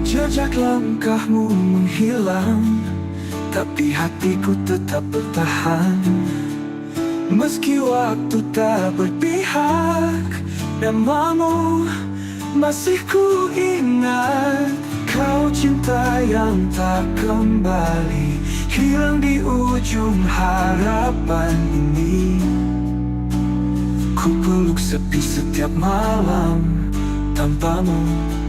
Jejak langkahmu menghilang, tapi hatiku tetap bertahan. Meski waktu tak berpihak, namamu masih ku ingat. Kau cinta yang tak kembali, hilang di ujung harapan ini. Ku peluk sepi setiap malam, tanpamu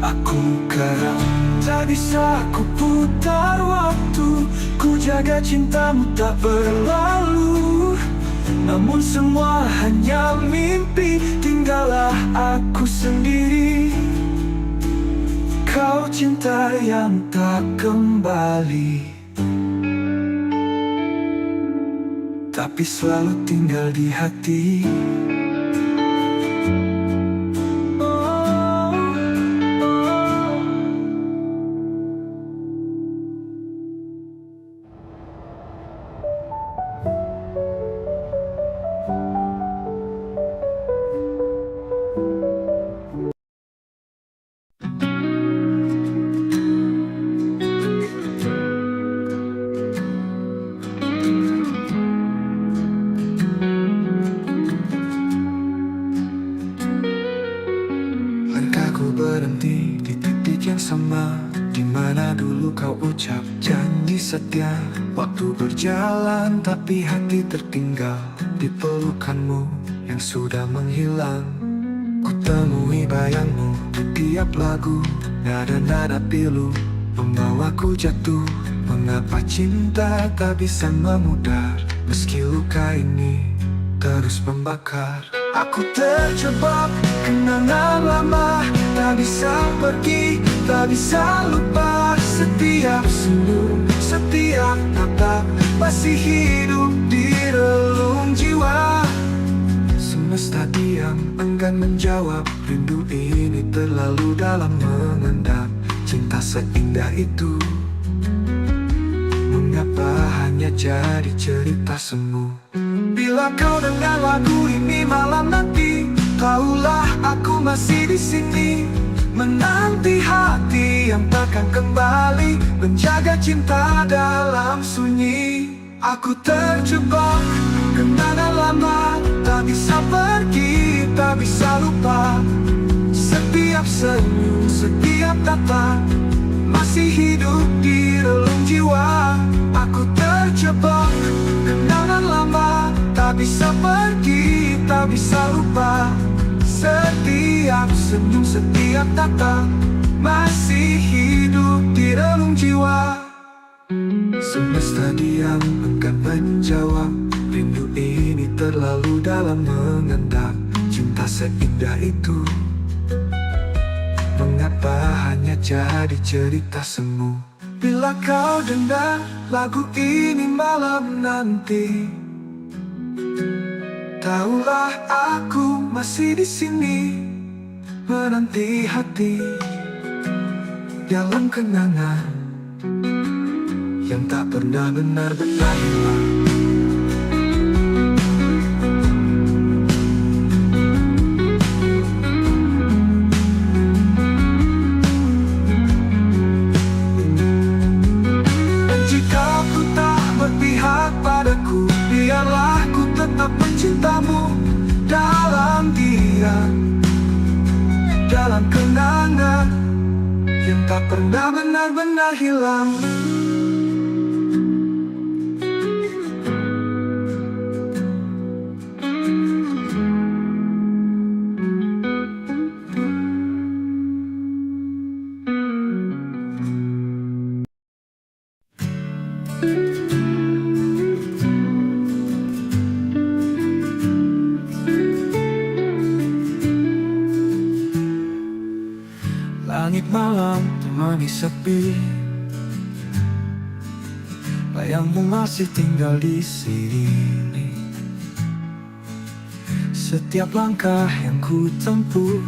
aku karam. Tak bisa ku putar waktu, ku jaga cintamu tak berlalu. Namun semua hanya mimpi, tinggallah aku sendiri. Kau cinta yang tak kembali, tapi selalu tinggal di hati. Langkahku berhenti di titik yang sama, di mana dulu kau ucap janji setia. Waktu berjalan tapi hati tertinggal di pelukanmu yang sudah menghilang. Ku temui bayangmu di tiap lagu, nada-nada pilu membawaku jatuh. Mengapa cinta tak bisa memudar, meski luka ini terus membakar. Aku terjebak kenangan lama, tak bisa pergi, tak bisa lupa. Setiap senyum, setiap tatap masih hidup di relung jiwa. Semesta diam, enggan menjawab. Rindu ini terlalu dalam mengendap. Cinta seindah itu, mengapa hanya jadi cerita semu? Bila kau dengar lagu ini malam nanti, tahulah aku masih di sini, menanti hati yang takkan kembali, menjaga cinta dalam sunyi. Aku terjebak kenangan lama, tak bisa pergi, tak bisa lupa. Setiap senyum, setiap tatap masih hidup di relung jiwa. Aku terjebak kenangan lama, tak bisa pergi, tak bisa lupa. Setiap senyum, setiap tatap masih hidup di relung jiwa. Semesta diam, enggan menjawab. Rindu ini terlalu dalam mengendap. Cinta seindah itu, mengapa hanya jadi cerita semu? Bila kau dengar lagu ini malam nanti, tahulah aku masih di sini, menanti hati dalam kenangan yang tak pernah benar-benar hilang. Padaku, biarlah ku tetap mencintamu dalam diam, dalam kenangan yang tak pernah benar-benar hilang. Langit malam temani sepi, bayangmu masih tinggal di sini. Setiap langkah yang ku tempuh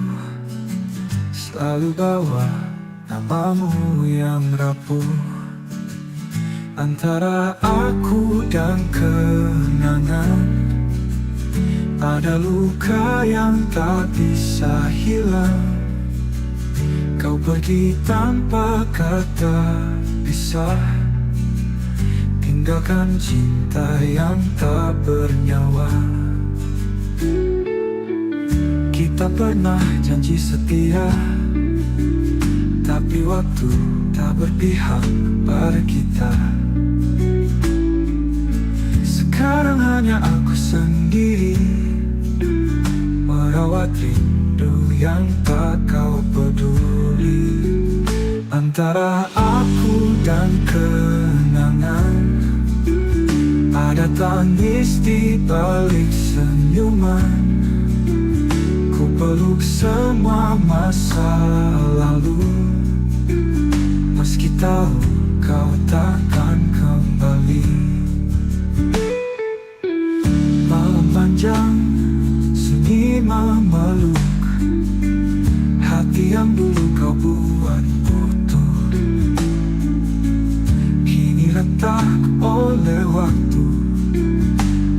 selalu bawa namamu yang rapuh. Antara aku dan kenangan ada luka yang tak bisa hilang. Kau pergi tanpa kata pisah, tinggalkan cinta yang tak bernyawa. Kita pernah janji setia, tapi waktu tak berpihak pada kita. Sekarang hanya aku sendiri merawat rindu yang tak kau peduli. Antara aku dan kenangan, ada tangis di balik senyuman. Ku peluk semua masa lalu, meski tahu kau takkan kembali. Malam panjang, sunyi memeluk hati yang dulu kau buat utuh. Kini retak oleh waktu,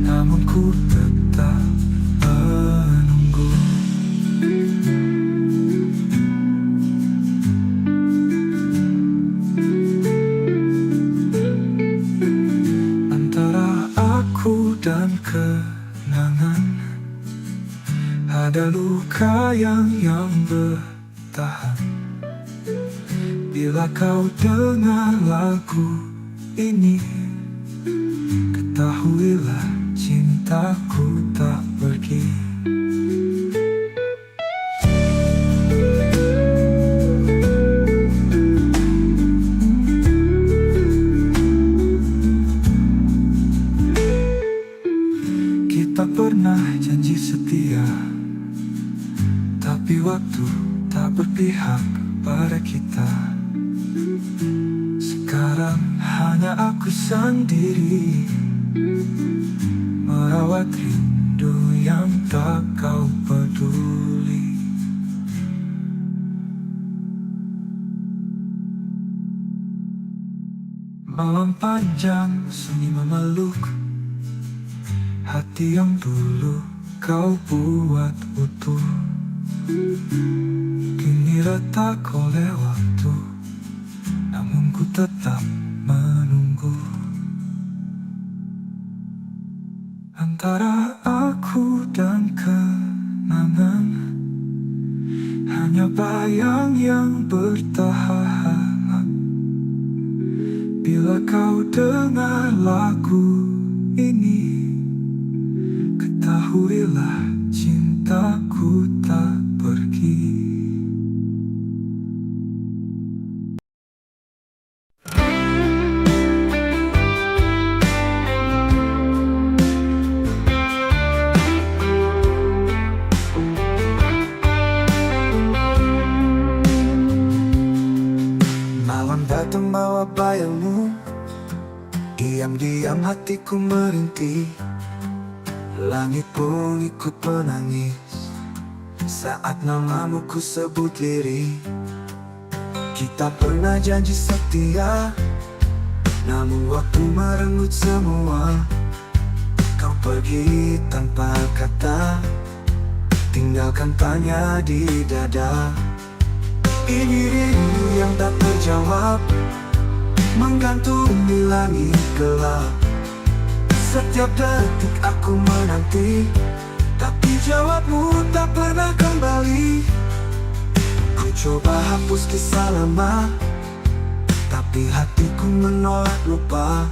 namun ku tetap menunggu. Antara aku dan kenangan, ada luka yang bertahan. Bila kau dengar lagu ini, ketahuilah cintaku tak pergi. Kita pernah janji setia, tapi waktu tak berpihak pada kita. Sekarang hanya aku sendiri merawat rindu yang tak kau peduli. Malam panjang, sunyi memeluk hati yang dulu kau buat utuh. Kini retak oleh waktu, namun ku tetap menunggu. Antara aku dan kenangan, hanya bayang yang bertahan. Bila kau dengar lagu ini, ketahuilah cintaku tak pergi. Malam datang bawa bayangmu, diam-diam hatiku merintih. Langit pun ikut menangis saat namamu ku sebut diri. Kita pernah janji setia, namun waktu merenggut semua. Kau pergi tanpa kata, tinggalkan tanya di dada. Ini rindu yang tak terjawab, menggantung di langit gelap. Setiap detik aku menanti, tapi jawabmu tak pernah kembali. Ku coba hapus kisah lama, tapi hatiku menolak lupa.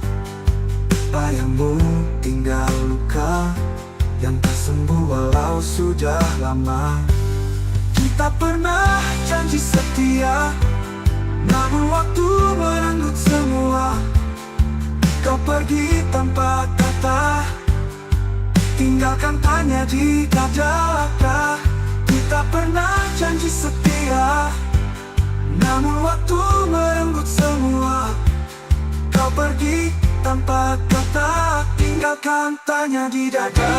Bayangmu tinggal luka yang tak sembuh walau sudah lama. Kita pernah janji setia, namun waktu merenggut semua. Kau pergi tanpa kata, tinggalkan tanya di dada. Kita pernah janji setia, namun waktu merenggut semua. Kau pergi tanpa kata, tinggalkan tanya di dada.